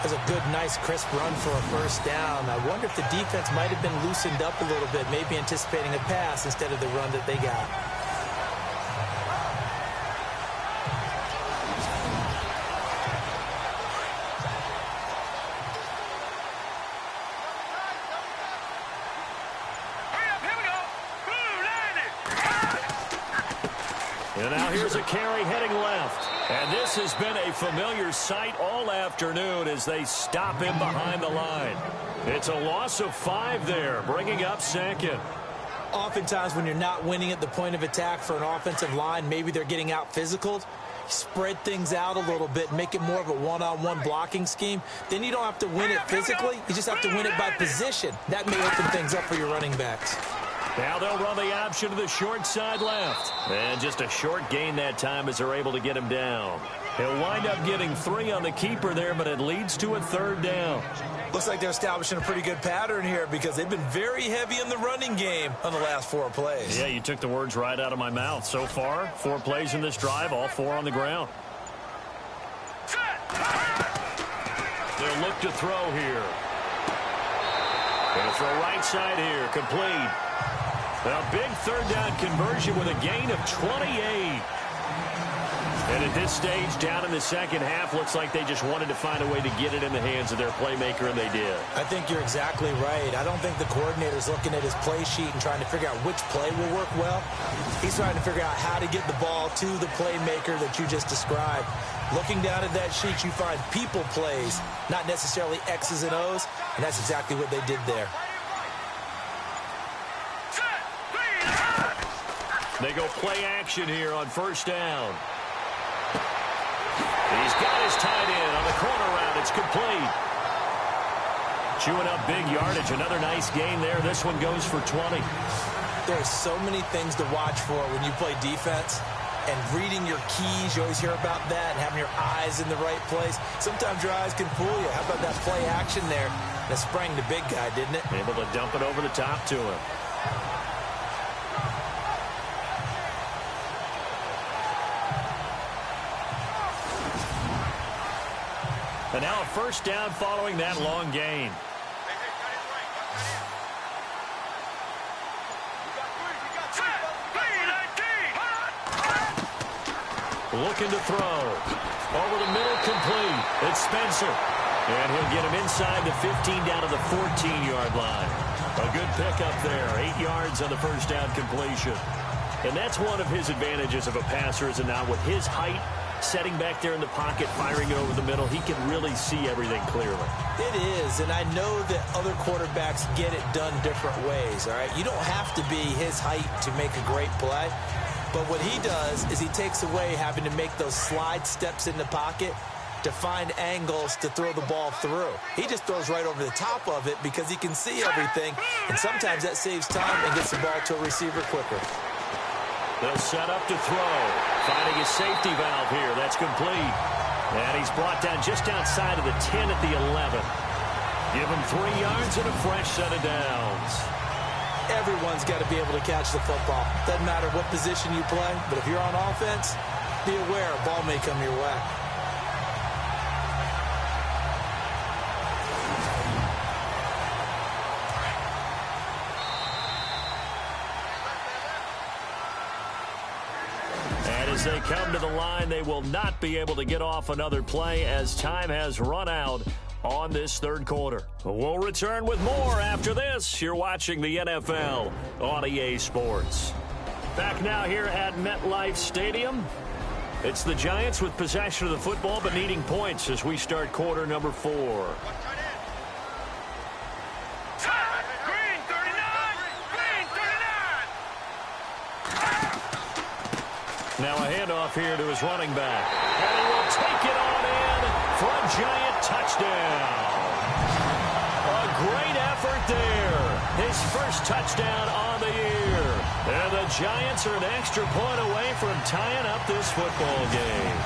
Speaker 3: That's a good, nice, crisp run for a first down. I wonder if the defense might have been loosened up a little bit, maybe anticipating a pass instead of the run that they got.
Speaker 2: And now here's a carry heading left. And this has been a familiar sight all afternoon as they stop him behind the line. It's a loss of 5 there, bringing up second.
Speaker 3: Oftentimes when you're not winning at the point of attack for an offensive line, maybe they're getting out physical. Spread things out a little bit, make it more of a one-on-one blocking scheme. Then you don't have to win it physically. You just have to win it by position. That may open things up for your running backs.
Speaker 2: Now they'll run the option to the short side left. And just a short gain that time as they're able to get him down. He'll wind up getting 3 on the keeper there, but it leads to a 3rd down.
Speaker 3: Looks like they're establishing a pretty good pattern here because they've been very heavy in the running game on the last 4 plays.
Speaker 6: Yeah, you took the words right out of my mouth. So far, 4 plays in this drive, all 4 on the ground.
Speaker 2: They'll look to throw here. Going to throw right side here, complete. A big 3rd down conversion with a gain of 28. And at this stage, down in the second half, looks like they just wanted to find a way to get it in the hands of their playmaker, and they did.
Speaker 3: I think you're exactly right. I don't think the coordinator's looking at his play sheet and trying to figure out which play will work well. He's trying to figure out how to get the ball to the playmaker that you just described. Looking down at that sheet, you find people plays, not necessarily X's and O's, and that's exactly what they did there.
Speaker 2: They go play action here on 1st down. He's got his tight end on the corner route. It's complete. Chewing up big yardage. Another nice gain there. This one goes for 20.
Speaker 3: There's so many things to watch for when you play defense. And reading your keys, you always hear about that, and having your eyes in the right place. Sometimes your eyes can fool you. How about that play action there? That sprang the big guy, didn't it?
Speaker 2: Able to dump it over the top to him. And now a 1st down following that long gain. Looking to throw. Over the middle, complete. It's Spencer. And he'll get him inside the 15 down to the 14-yard line. A good pickup there. 8 yards on the 1st down completion. And that's one of his advantages of a passer, is now with his height, setting back there in the pocket, firing it over the middle, he can really see everything clearly.
Speaker 3: It is, and I know that other quarterbacks get it done different ways, all right? You don't have to be his height to make a great play, but what he does is he takes away having to make those slide steps in the pocket to find angles to throw the ball through. He just throws right over the top of it because he can see everything, and sometimes that saves time and gets the ball to a receiver quicker.
Speaker 2: They'll set up to throw. Finding a safety valve here. That's complete. And he's brought down just outside of the 10 at the 11. Give him 3 yards and a fresh set of downs.
Speaker 3: Everyone's got to be able to catch the football. Doesn't matter what position you play, but if you're on offense, be aware a ball may come your way.
Speaker 2: As they come to the line, they will not be able to get off another play as time has run out on this 3rd quarter. We'll return with more after this. You're watching the NFL on EA Sports. Back now here at MetLife Stadium. It's the Giants with possession of the football but needing points as we start quarter number 4. Now a handoff here to his running back. And he will take it on in for a Giant touchdown. A great effort there. His first touchdown on the year. And the Giants are an extra point away from tying up this football game.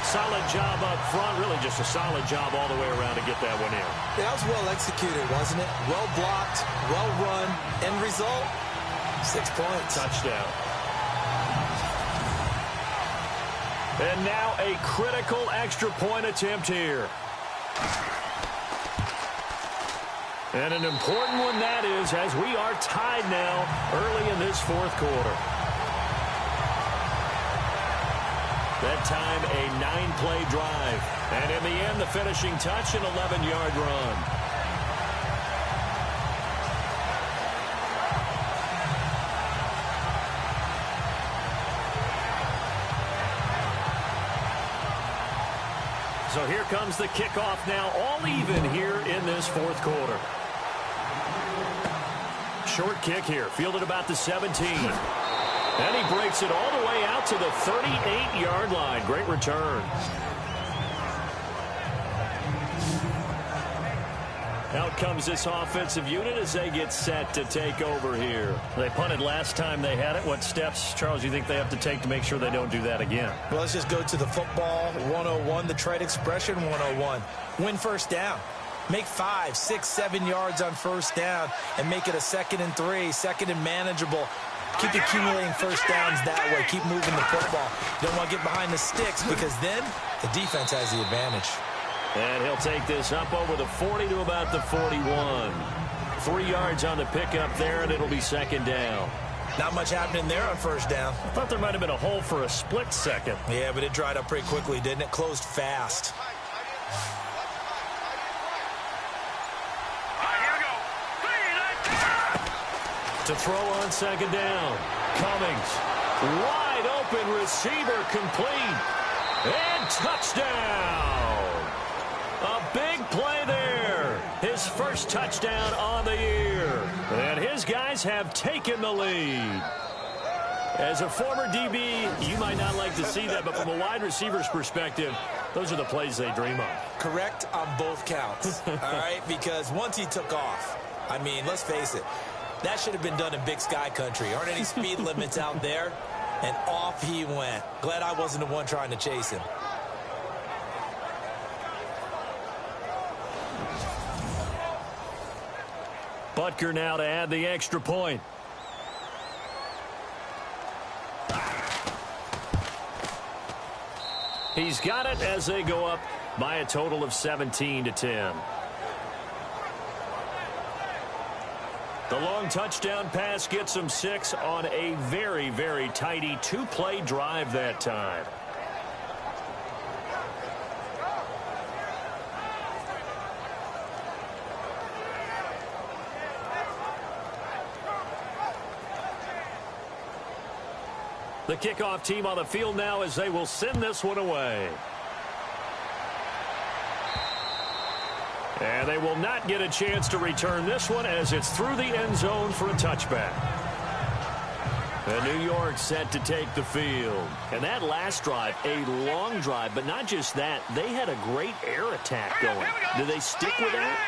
Speaker 2: Solid job up front. Really just a solid job all the way around to get that one in.
Speaker 3: That was well executed, wasn't it? Well blocked, well run. End result, 6 points.
Speaker 2: Touchdown. And now a critical extra point attempt here. And an important one that is, as we are tied now early in this fourth quarter. That time a 9-play drive. And in the end, the finishing touch, an 11-yard run. So here comes the kickoff now, all even here in this fourth quarter. Short kick here, fielded about the 17. And he breaks it all the way out to the 38-yard line. Great return. Out comes this offensive unit as they get set to take over here.
Speaker 6: They punted last time they had it. What steps, Charles, do you think they have to take to make sure they don't do that again?
Speaker 3: Well, let's just go to the football 101, the trade expression 101. Win first down. Make 5, 6, 7 yards on first down and make it a 2nd and 3, 2nd and manageable. Keep accumulating first downs that way. Keep moving the football. You don't want to get behind the sticks because then the defense has the advantage.
Speaker 2: And he'll take this up over the 40 to about the 41. 3 yards on the pickup there, and it'll be 2nd down.
Speaker 3: Not much happening there on first down.
Speaker 6: I thought there might have been a hole for a split second.
Speaker 3: Yeah, but it dried up pretty quickly, didn't it? Closed fast.
Speaker 2: To throw on 2nd down. Cummings. Wide open receiver complete. And touchdown. A big play there. His first touchdown on the year. And his guys have taken the lead. As a former DB, you might not like to see that, but from a wide receiver's perspective, those are the plays they dream of.
Speaker 3: Correct on both counts. All right, because once he took off, I mean, let's face it, that should have been done in Big Sky country. Aren't any speed limits out there? And off he went. Glad I wasn't the one trying to chase him.
Speaker 2: Butker now to add the extra point. He's got it as they go up by a total of 17-10. The long touchdown pass gets them 6 on a very, very tidy 2-play drive that time. The kickoff team on the field now as they will send this one away. And they will not get a chance to return this one as it's through the end zone for a touchback. And New York set to take the field. And that last drive, a long drive, but not just that, they had a great air attack going. Do they stick with that?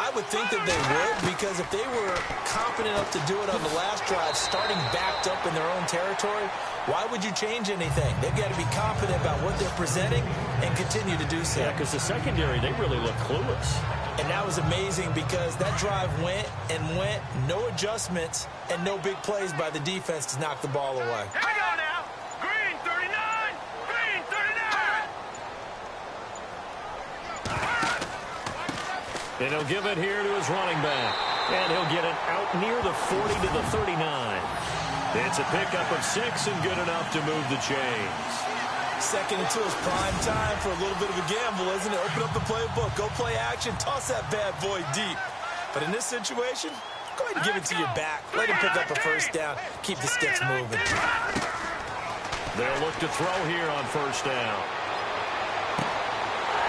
Speaker 3: I would think that they would, because if they were confident enough to do it on the last drive, starting backed up in their own territory, why would you change anything? They've got to be confident about what they're presenting and continue to do so.
Speaker 2: Yeah, because the secondary, they really look clueless.
Speaker 3: And that was amazing because that drive went and went, no adjustments, and no big plays by the defense to knock the ball away.
Speaker 4: Here we go now. Green 39. Green 39.
Speaker 2: And he'll give it here to his running back. And he'll get it out near the 40 to the 39. It's a pickup of 6 and good enough to move the chains.
Speaker 3: Second until it's prime time for a little bit of a gamble, isn't it? Open up the playbook, go play action, toss that bad boy deep. But in this situation, go ahead and give it to your back. Let him pick up a first down. Keep the sticks moving.
Speaker 2: They'll look to throw here on first down.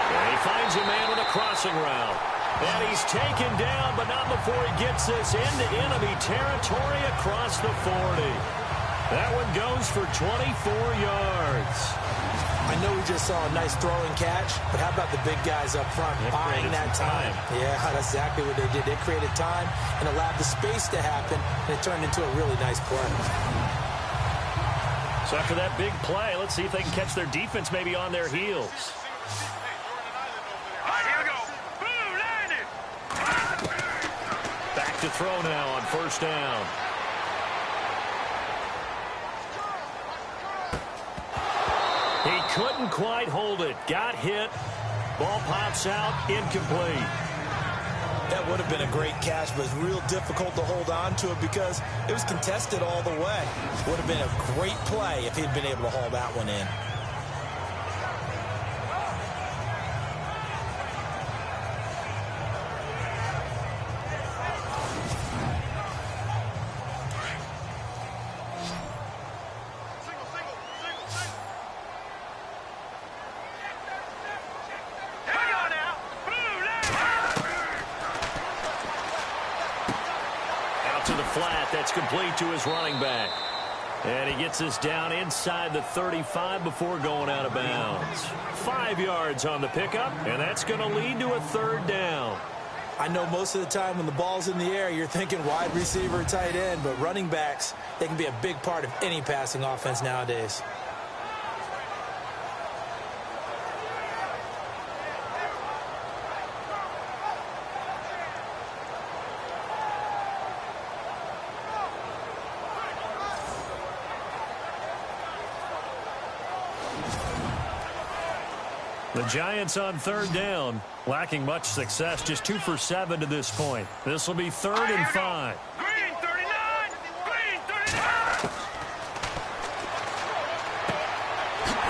Speaker 2: And he finds a man with a crossing route. And he's taken down, but not before he gets this into enemy territory across the 40. That one goes for 24 yards.
Speaker 3: I know we just saw a nice throwing catch, but how about the big guys up front buying that time? Yeah, that's exactly what they did. They created time and allowed the space to happen, and it turned into a really nice play.
Speaker 6: So after that big play, let's see if they can catch their defense maybe on their heels.
Speaker 2: Back to throw now on first down. He couldn't quite hold it. Got hit. Ball pops out. Incomplete.
Speaker 3: That would have been a great catch, but it's real difficult to hold on to it because it was contested all the way. Would have been a great play if he'd been able to haul that one in.
Speaker 2: To the flat, that's complete to his running back. And he gets us down inside the 35 before going out of bounds. 5 yards on the pickup, and that's going to lead to a third down.
Speaker 3: I know most of the time when the ball's in the air, you're thinking wide receiver, tight end, but running backs, they can be a big part of any passing offense nowadays.
Speaker 2: The Giants on third down, lacking much success, just 2 for 7 to this point. This will be 3rd and 5.
Speaker 4: Green 39! Green 39!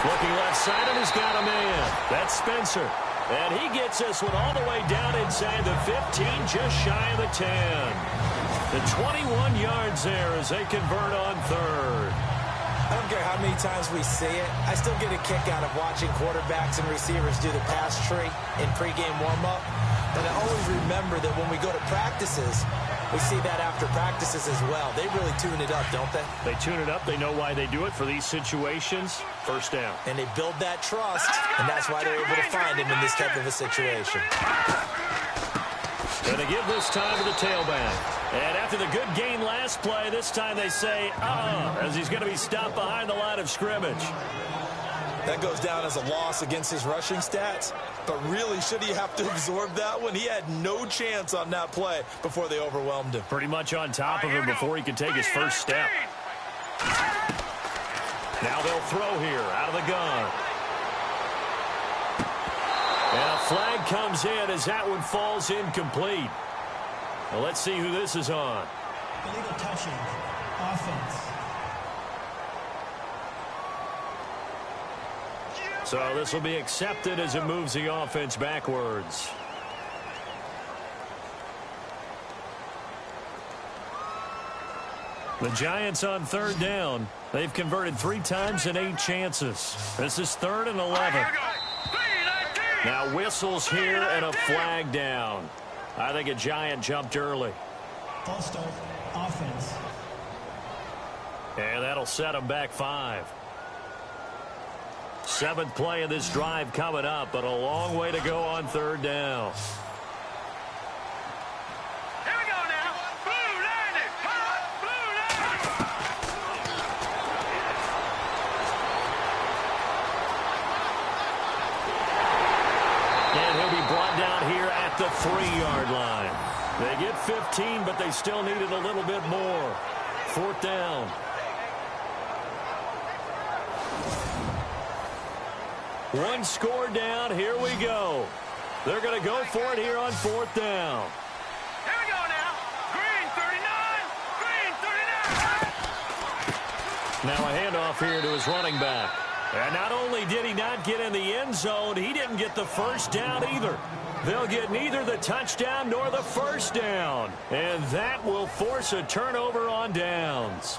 Speaker 2: Looking left side, and he's got a man. That's Spencer. And he gets this one all the way down inside the 15, just shy of the 10. The 21 yards there as they convert on third.
Speaker 3: I don't care how many times we see it. I still get a kick out of watching quarterbacks and receivers do the pass tree in pregame warm-up. But I always remember that when we go to practices, we see that after practices as well. They really tune it up, don't they?
Speaker 2: They tune it up. They know why they do it for these situations. First down.
Speaker 3: And they build that trust, and that's why they're able to find him in this type of a situation.
Speaker 2: Going to give this time to the tailback. And after the good gain last play, this time they say, as he's going to be stopped behind the line of scrimmage.
Speaker 3: That goes down as a loss against his rushing stats. But really, should he have to absorb that one? He had no chance on that play before they overwhelmed him.
Speaker 2: Pretty much on top of him before he could take his first step. Now they'll throw here out of the gun. And a flag comes in as that one falls incomplete. Well, let's see who this is on.
Speaker 5: Illegal touching. Offense.
Speaker 2: So this will be accepted as it moves the offense backwards. The Giants on third down. They've converted 3 times in 8 chances. This is 3rd and 11. Now whistles here and a flag down. I think a Giant jumped early.
Speaker 5: False start. Offense.
Speaker 2: And that'll set them back 5. 7th play of this drive coming up, but a long way to go on third down.
Speaker 4: Here we go now. Blue landing. Blue landing.
Speaker 2: And he'll be brought down here at the 3-yard line. They get 15, but they still needed a little bit more. 4th down. One score down. Here we go. They're going to go for it here on 4th down.
Speaker 4: Here we go now. Green 39. Green 39.
Speaker 2: Now a handoff here to his running back. And not only did he not get in the end zone, he didn't get the first down either. They'll get neither the touchdown nor the first down. And that will force a turnover on downs.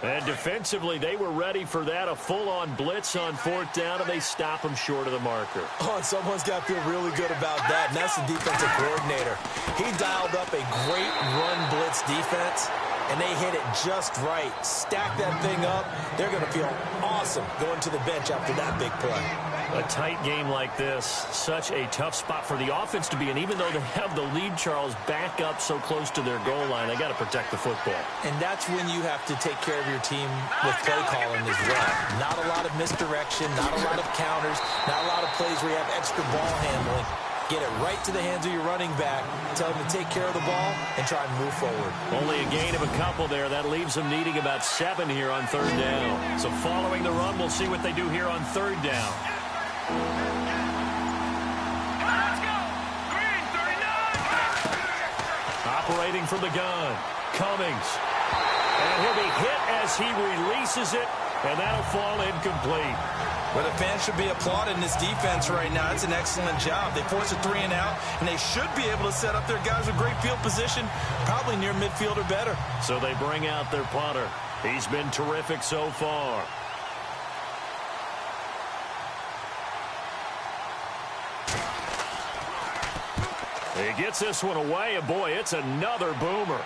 Speaker 2: And defensively, they were ready for that, a full-on blitz on 4th down, and they stop him short of the marker.
Speaker 3: Oh, and someone's got to feel really good about that, and that's the defensive coordinator. He dialed up a great run blitz defense, and they hit it just right. Stack that thing up. They're going to feel awesome going to the bench after that big play.
Speaker 2: A tight game like this, such a tough spot for the offense to be in. Even though they have the lead, Charles, back up so close to their goal line, they got to protect the football.
Speaker 3: And that's when you have to take care of your team with play calling as well. Not a lot of misdirection, not a lot of counters, not a lot of plays where you have extra ball handling. Get it right to the hands of your running back. Tell him to take care of the ball and try and move forward.
Speaker 2: Only a gain of a couple there. That leaves them needing about 7 here on 3rd down. So following the run, we'll see what they do here on 3rd down.
Speaker 4: Let's go. Green 39.
Speaker 2: Operating from the gun. Cummings. And he'll be hit as he releases it, and that'll fall incomplete.
Speaker 8: Well, the fans should be applauding this defense right now. It's an excellent job. They force a 3 and out, and they should be able to set up their guys with great field position, probably near midfield or better.
Speaker 2: So they bring out their punter. He's been terrific so far. He gets this one away, and boy, it's another boomer.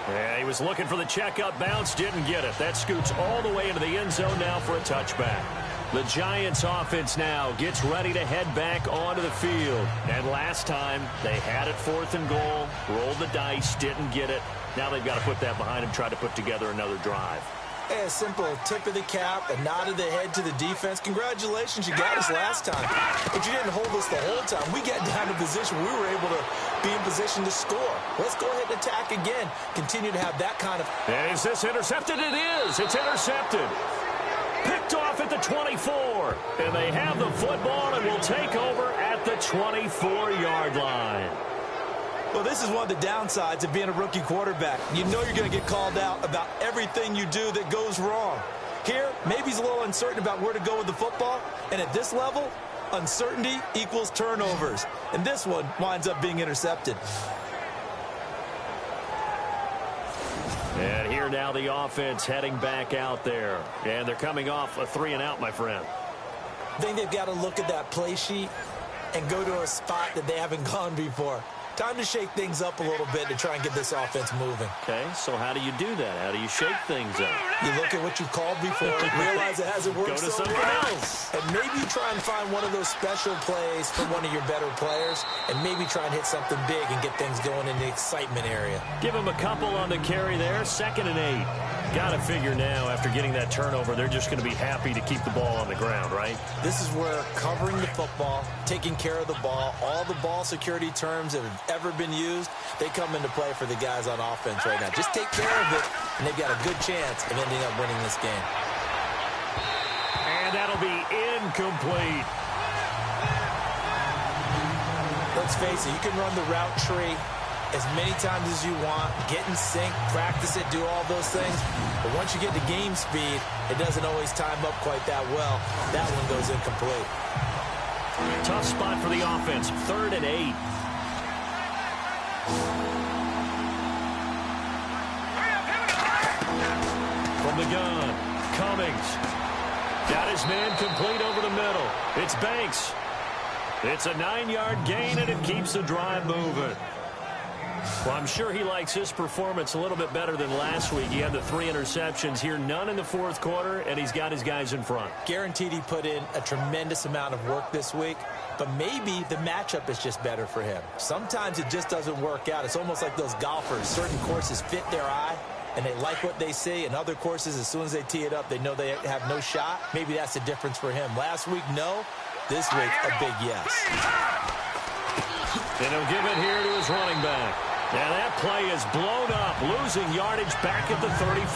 Speaker 2: Yeah, he was looking for the checkup bounce, didn't get it. That scoots all the way into the end zone now for a touchback. The Giants offense now gets ready to head back onto the field. And last time, they had it 4th and goal, rolled the dice, didn't get it. Now they've got to put that behind them, try to put together another drive.
Speaker 3: Hey, a simple tip of the cap, a nod of the head to the defense. Congratulations, you got us last time. But you didn't hold us the whole time. We got down to position. We were able to be in position to score. Let's go ahead and attack again. Continue to have that kind of...
Speaker 2: Is this intercepted? It is. It's intercepted. Picked off at the 24. And they have the football and will take over at the 24-yard line.
Speaker 3: Well, this is one of the downsides of being a rookie quarterback. You know you're going to get called out about everything you do that goes wrong. Here, maybe he's a little uncertain about where to go with the football. And at this level, uncertainty equals turnovers. And this one winds up being intercepted.
Speaker 2: And here now the offense heading back out there. And they're coming off a 3 and out, my friend.
Speaker 3: I think they've got to look at that play sheet and go to a spot that they haven't gone before. Time to shake things up a little bit to try and get this offense moving.
Speaker 2: Okay, so how do you do that? How do you shake things up?
Speaker 3: You look at what you called before, realize it hasn't worked
Speaker 2: Go to
Speaker 3: so
Speaker 2: something
Speaker 3: well.
Speaker 2: else.
Speaker 3: And maybe try and find one of those special plays from one of your better players, and maybe try and hit something big and get things going in the excitement area.
Speaker 2: Give him a couple on the carry there, 2nd and 8. Got to figure now, after getting that turnover, they're just going to be happy to keep the ball on the ground, right?
Speaker 3: This is where covering the football, taking care of the ball, all the ball security terms that have ever been used, they come into play for the guys on offense right now. Just take care of it, and they've got a good chance of ending up winning this game.
Speaker 2: And that'll be incomplete.
Speaker 3: Let's face it, you can run the route tree as many times as you want, get in sync, practice it, do all those things. But once you get to game speed, it doesn't always time up quite that well. That one goes incomplete.
Speaker 2: Tough spot for the offense, 3rd and 8. From the gun, Cummings. Got his man complete over the middle. It's Banks. It's a 9-yard gain, and it keeps the drive moving. Well, I'm sure he likes his performance a little bit better than last week. He had the 3 interceptions here, none in the 4th quarter, and he's got his guys in front.
Speaker 3: Guaranteed he put in a tremendous amount of work this week, but maybe the matchup is just better for him. Sometimes it just doesn't work out. It's almost like those golfers. Certain courses fit their eye, and they like what they see. And other courses, as soon as they tee it up, they know they have no shot. Maybe that's the difference for him. Last week, no. This week, a big yes.
Speaker 2: And he'll give it here to his running back. And that play is blown up, losing yardage back at the 35.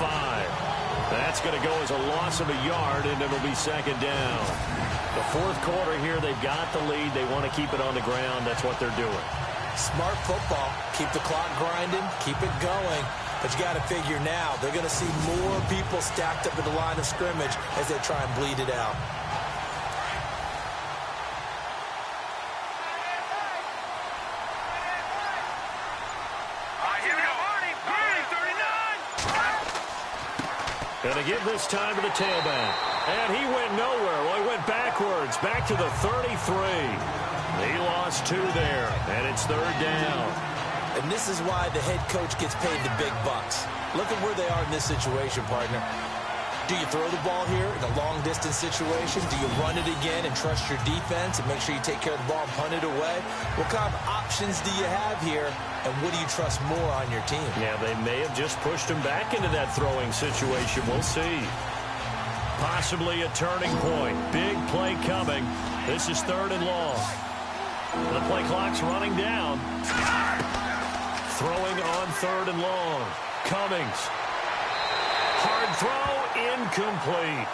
Speaker 2: That's going to go as a loss of a yard, and it'll be 2nd down. The 4th quarter here, they've got the lead. They want to keep it on the ground. That's what they're doing.
Speaker 3: Smart football. Keep the clock grinding. Keep it going. But you got to figure now, they're going to see more people stacked up at the line of scrimmage as they try and bleed it out.
Speaker 2: Going to give this time to the tailback. And he went nowhere. Well, he went backwards, back to the 33. He lost 2 there, and it's 3rd down.
Speaker 3: And this is why the head coach gets paid the big bucks. Look at where they are in this situation, partner. Do you throw the ball here in a long-distance situation? Do you run it again and trust your defense and make sure you take care of the ball and punt it away? What kind of options do you have here, and what do you trust more on your team?
Speaker 2: Yeah, they may have just pushed him back into that throwing situation. We'll see. Possibly a turning point. Big play coming. This is 3rd and long. The play clock's running down. Throwing on 3rd and long. Cummings. Hard throw, incomplete.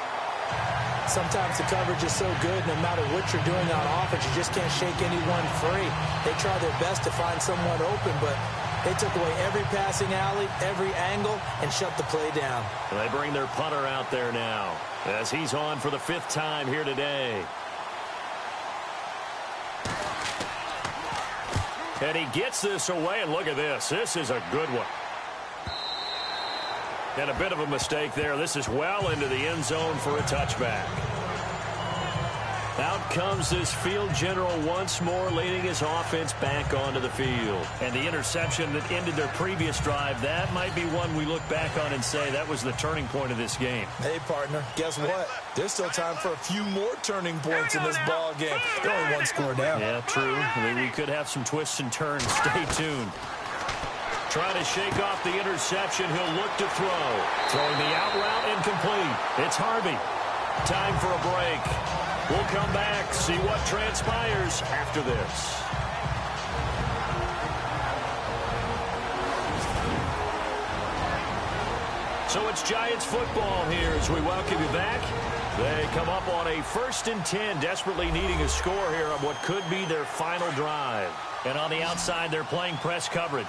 Speaker 3: Sometimes the coverage is so good, no matter what you're doing on offense, you just can't shake anyone free. They try their best to find someone open, but they took away every passing alley, every angle, and shut the play down.
Speaker 2: They bring their punter out there now as he's on for the 5th time here today. And he gets this away, and look at this. This is a good one. And a bit of a mistake there. This is well into the end zone for a touchback. Out comes this field general once more, leading his offense back onto the field.
Speaker 6: And the interception that ended their previous drive, that might be one we look back on and say that was the turning point of this game.
Speaker 3: Hey, partner, guess what? There's still time for a few more turning points in this ball game. They're only 1 score down.
Speaker 6: Yeah, true. I mean, we could have some twists and turns. Stay tuned.
Speaker 2: Trying to shake off the interception. He'll look to throw. Throwing the out route, incomplete. It's Harvey. Time for a break. We'll come back, see what transpires after this. So it's Giants football here as we welcome you back. They come up on a 1st and 10, desperately needing a score here on what could be their final drive.
Speaker 6: And on the outside, they're playing press coverage.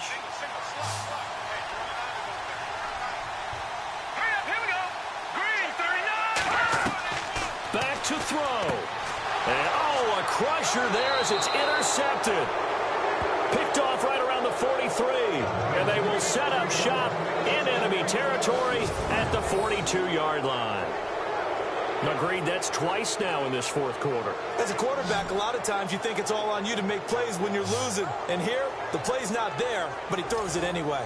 Speaker 2: Back to throw. And, a crusher there as it's intercepted. Picked off right around the 43. And they will set up shop in enemy territory at the 42-yard line. Agreed, that's twice now in this 4th quarter.
Speaker 3: As a quarterback, a lot of times you think it's all on you to make plays when you're losing. And here, the play's not there, but he throws it anyway.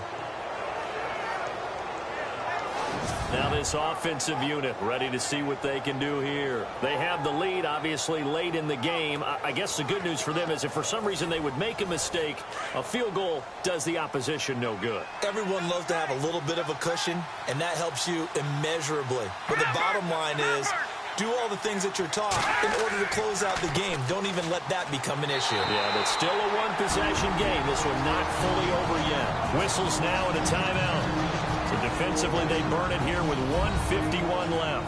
Speaker 2: Now this offensive unit ready to see what they can do here. They have the lead, obviously, late in the game. I guess the good news for them is if for some reason they would make a mistake, a field goal does the opposition no good.
Speaker 3: Everyone loves to have a little bit of a cushion, and that helps you immeasurably. But the bottom line is, do all the things that you're taught in order to close out the game. Don't even let that become an issue.
Speaker 2: Yeah, but still a one-possession game. This one not fully over yet. Whistles now and a timeout. So defensively, they burn it here with 1:51 left.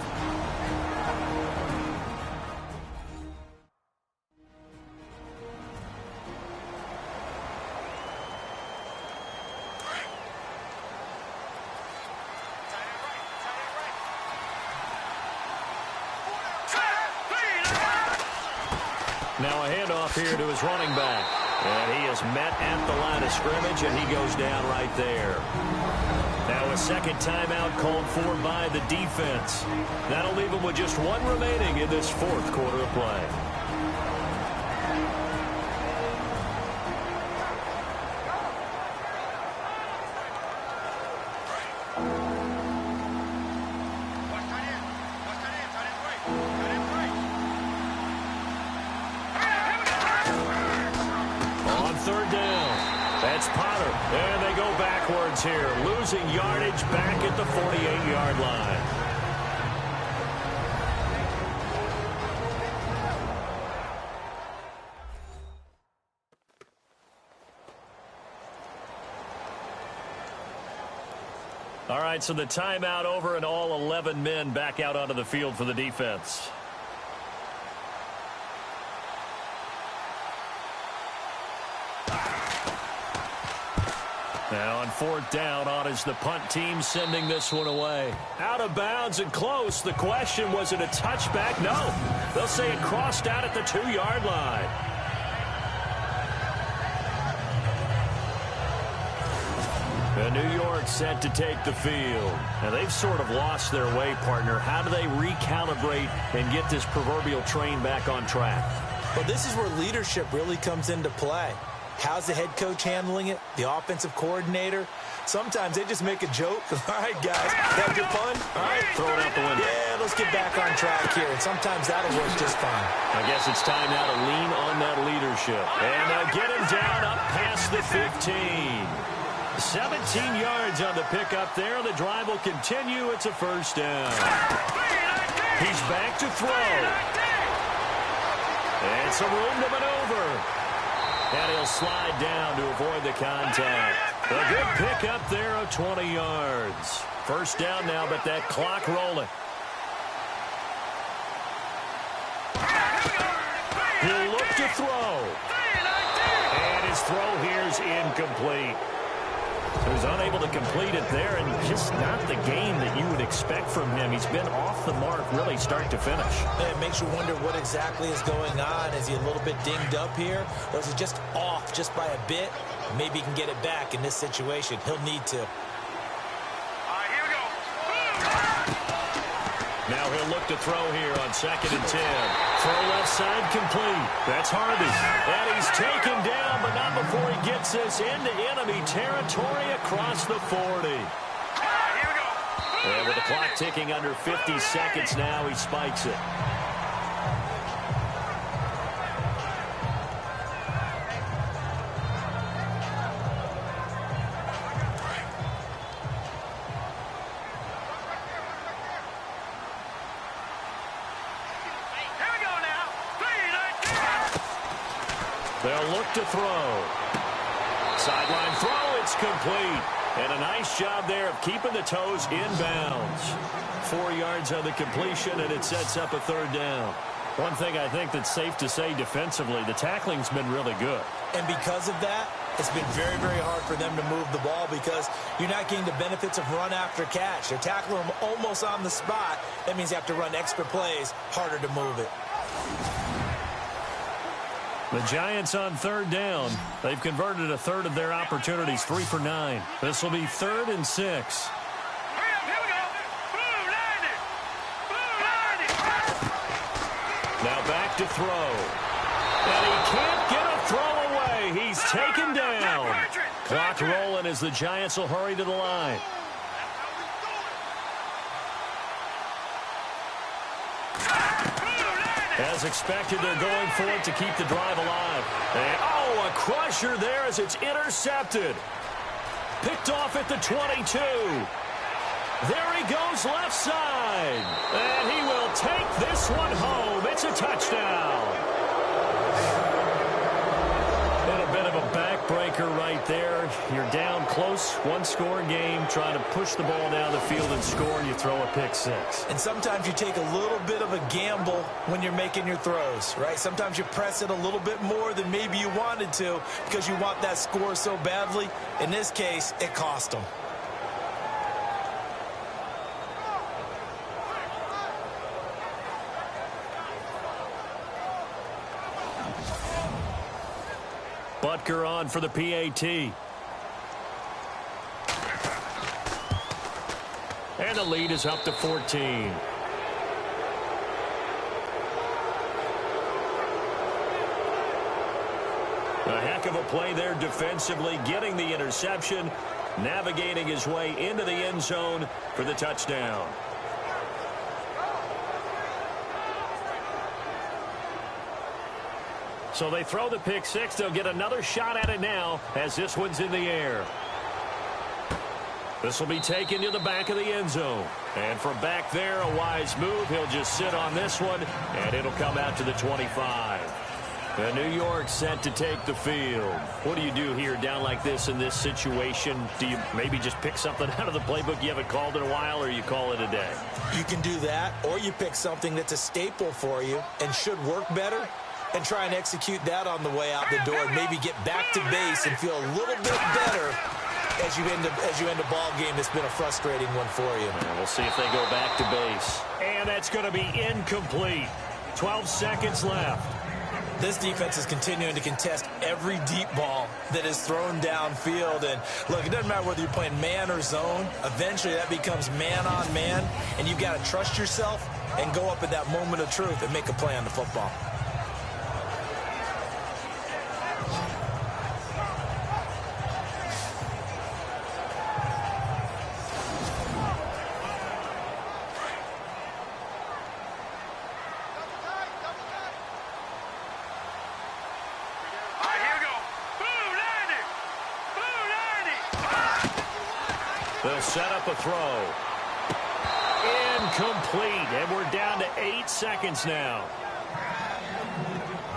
Speaker 2: Now a handoff here to his running back. And he is met at the line of scrimmage, and he goes down right there. Now a second timeout called for by the defense. That'll leave him with just one remaining in this 4th quarter of play. And they go backwards here, losing yardage back at the 48-yard line. All right, so the timeout over and all 11 men back out onto the field for the defense. Now on 4th down, on is the punt team sending this one away. Out of bounds and close. The question, was it a touchback? No. They'll say it crossed out at the 2-yard line. And New York set to take the field. Now they've sort of lost their way, partner. How do they recalibrate and get this proverbial train back on track?
Speaker 3: Well, this is where leadership really comes into play. How's the head coach handling it? The offensive coordinator? Sometimes they just make a joke. All right, guys, that good fun? All right,
Speaker 2: throw it out the window.
Speaker 3: Yeah, let's get back on track here. And sometimes that'll work just fine.
Speaker 2: I guess it's time now to lean on that leadership. And they'll get him down up past the 15. 17 yards on the pickup there. The drive will continue. It's a 1st down. He's back to throw. And some room to maneuver. And he'll slide down to avoid the contact. A good pickup there of 20 yards. First down now, but that clock rolling. He'll look to throw. And his throw here's incomplete. So he's unable to complete it there, and just not the game that you would expect from him. He's been off the mark really start to finish.
Speaker 3: It makes you wonder what exactly is going on. Is he a little bit dinged up here, or is he just off just by a bit? Maybe he can get it back in this situation. He'll need to.
Speaker 2: Now he'll look to throw here on 2nd and 10. Throw left side complete. That's Harvey. And he's taken down, but not before he gets this into enemy territory across the 40. And with the clock ticking under 50 seconds now, he spikes it. They'll look to throw. Sideline throw, it's complete. And a nice job there of keeping the toes inbounds. 4 yards on the completion, and it sets up a 3rd down. One thing I think that's safe to say defensively, the tackling's been really good.
Speaker 3: And because of that, it's been very, very hard for them to move the ball because you're not getting the benefits of run after catch. They're tackling them almost on the spot. That means you have to run extra plays, harder to move it.
Speaker 2: The Giants on 3rd down. They've converted a third of their opportunities, 3 for 9. This will be 3rd and 6. Now back to throw. And he can't get a throw away. He's taken down. Clock rolling as the Giants will hurry to the line. As expected, they're going for it to keep the drive alive. And, oh, a crusher there as it's intercepted. Picked off at the 22. There he goes left side. And he will take this one home. It's a touchdown. And a bit of a backbreaker right there. You're down close, one-score game, trying to push the ball down the field and score, and you throw a pick six.
Speaker 3: And sometimes you take a little bit of a gamble when you're making your throws, right? Sometimes you press it a little bit more than maybe you wanted to because you want that score so badly. In this case, it cost them.
Speaker 2: Butker on for the PAT. And the lead is up to 14. A heck of a play there defensively, getting the interception, navigating his way into the end zone for the touchdown. So they throw the pick six. They'll get another shot at it now as this one's in the air. This will be taken to the back of the end zone. And from back there, a wise move. He'll just sit on this one, and it'll come out to the 25. And New York set to take the field. What do you do here down like this in this situation? Do you maybe just pick something out of the playbook you haven't called in a while, or you call it a day?
Speaker 3: You can do that, or you pick something that's a staple for you and should work better, and try and execute that on the way out the door, and maybe get back to base and feel a little bit better as you end a ball game that's been a frustrating one for you.
Speaker 2: And we'll see if they go back to base. And that's going to be incomplete. 12 seconds left.
Speaker 3: This defense is continuing to contest every deep ball that is thrown downfield. And look, it doesn't matter whether you're playing man or zone. Eventually that becomes man on man, and you've got to trust yourself and go up at that moment of truth and make a play on the football.
Speaker 2: They'll set up a throw. incomplete, and we're down to 8 seconds now.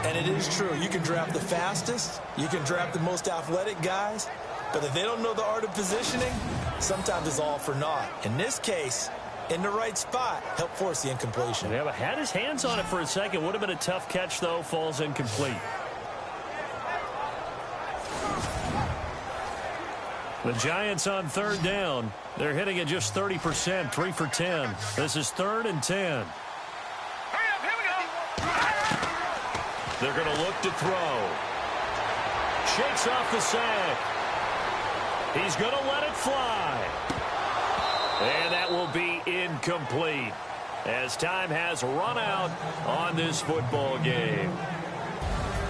Speaker 3: And it is true. You can draft the fastest. You can draft the most athletic guys. But if they don't know the art of positioning, sometimes it's all for naught. In this case, in the right spot, help force the incompletion.
Speaker 6: Yeah, but had his hands on it for a second. Would have been a tough catch, though. Falls incomplete. The Giants on 3rd down. They're hitting at just 30%, 3 for 10. This is 3rd and 10.
Speaker 4: Hurry up, here we go.
Speaker 2: They're going to look to throw. Shakes off the sack. He's going to let it fly. And that will be incomplete as time has run out on this football game.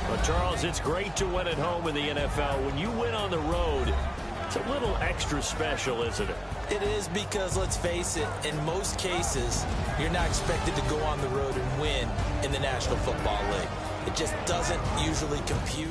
Speaker 2: Well, Charles, it's great to win at home in the NFL. When you win on the road, it's a little extra special, isn't it?
Speaker 3: It is because, let's face it, in most cases, you're not expected to go on the road and win in the National Football League. It just doesn't usually compute.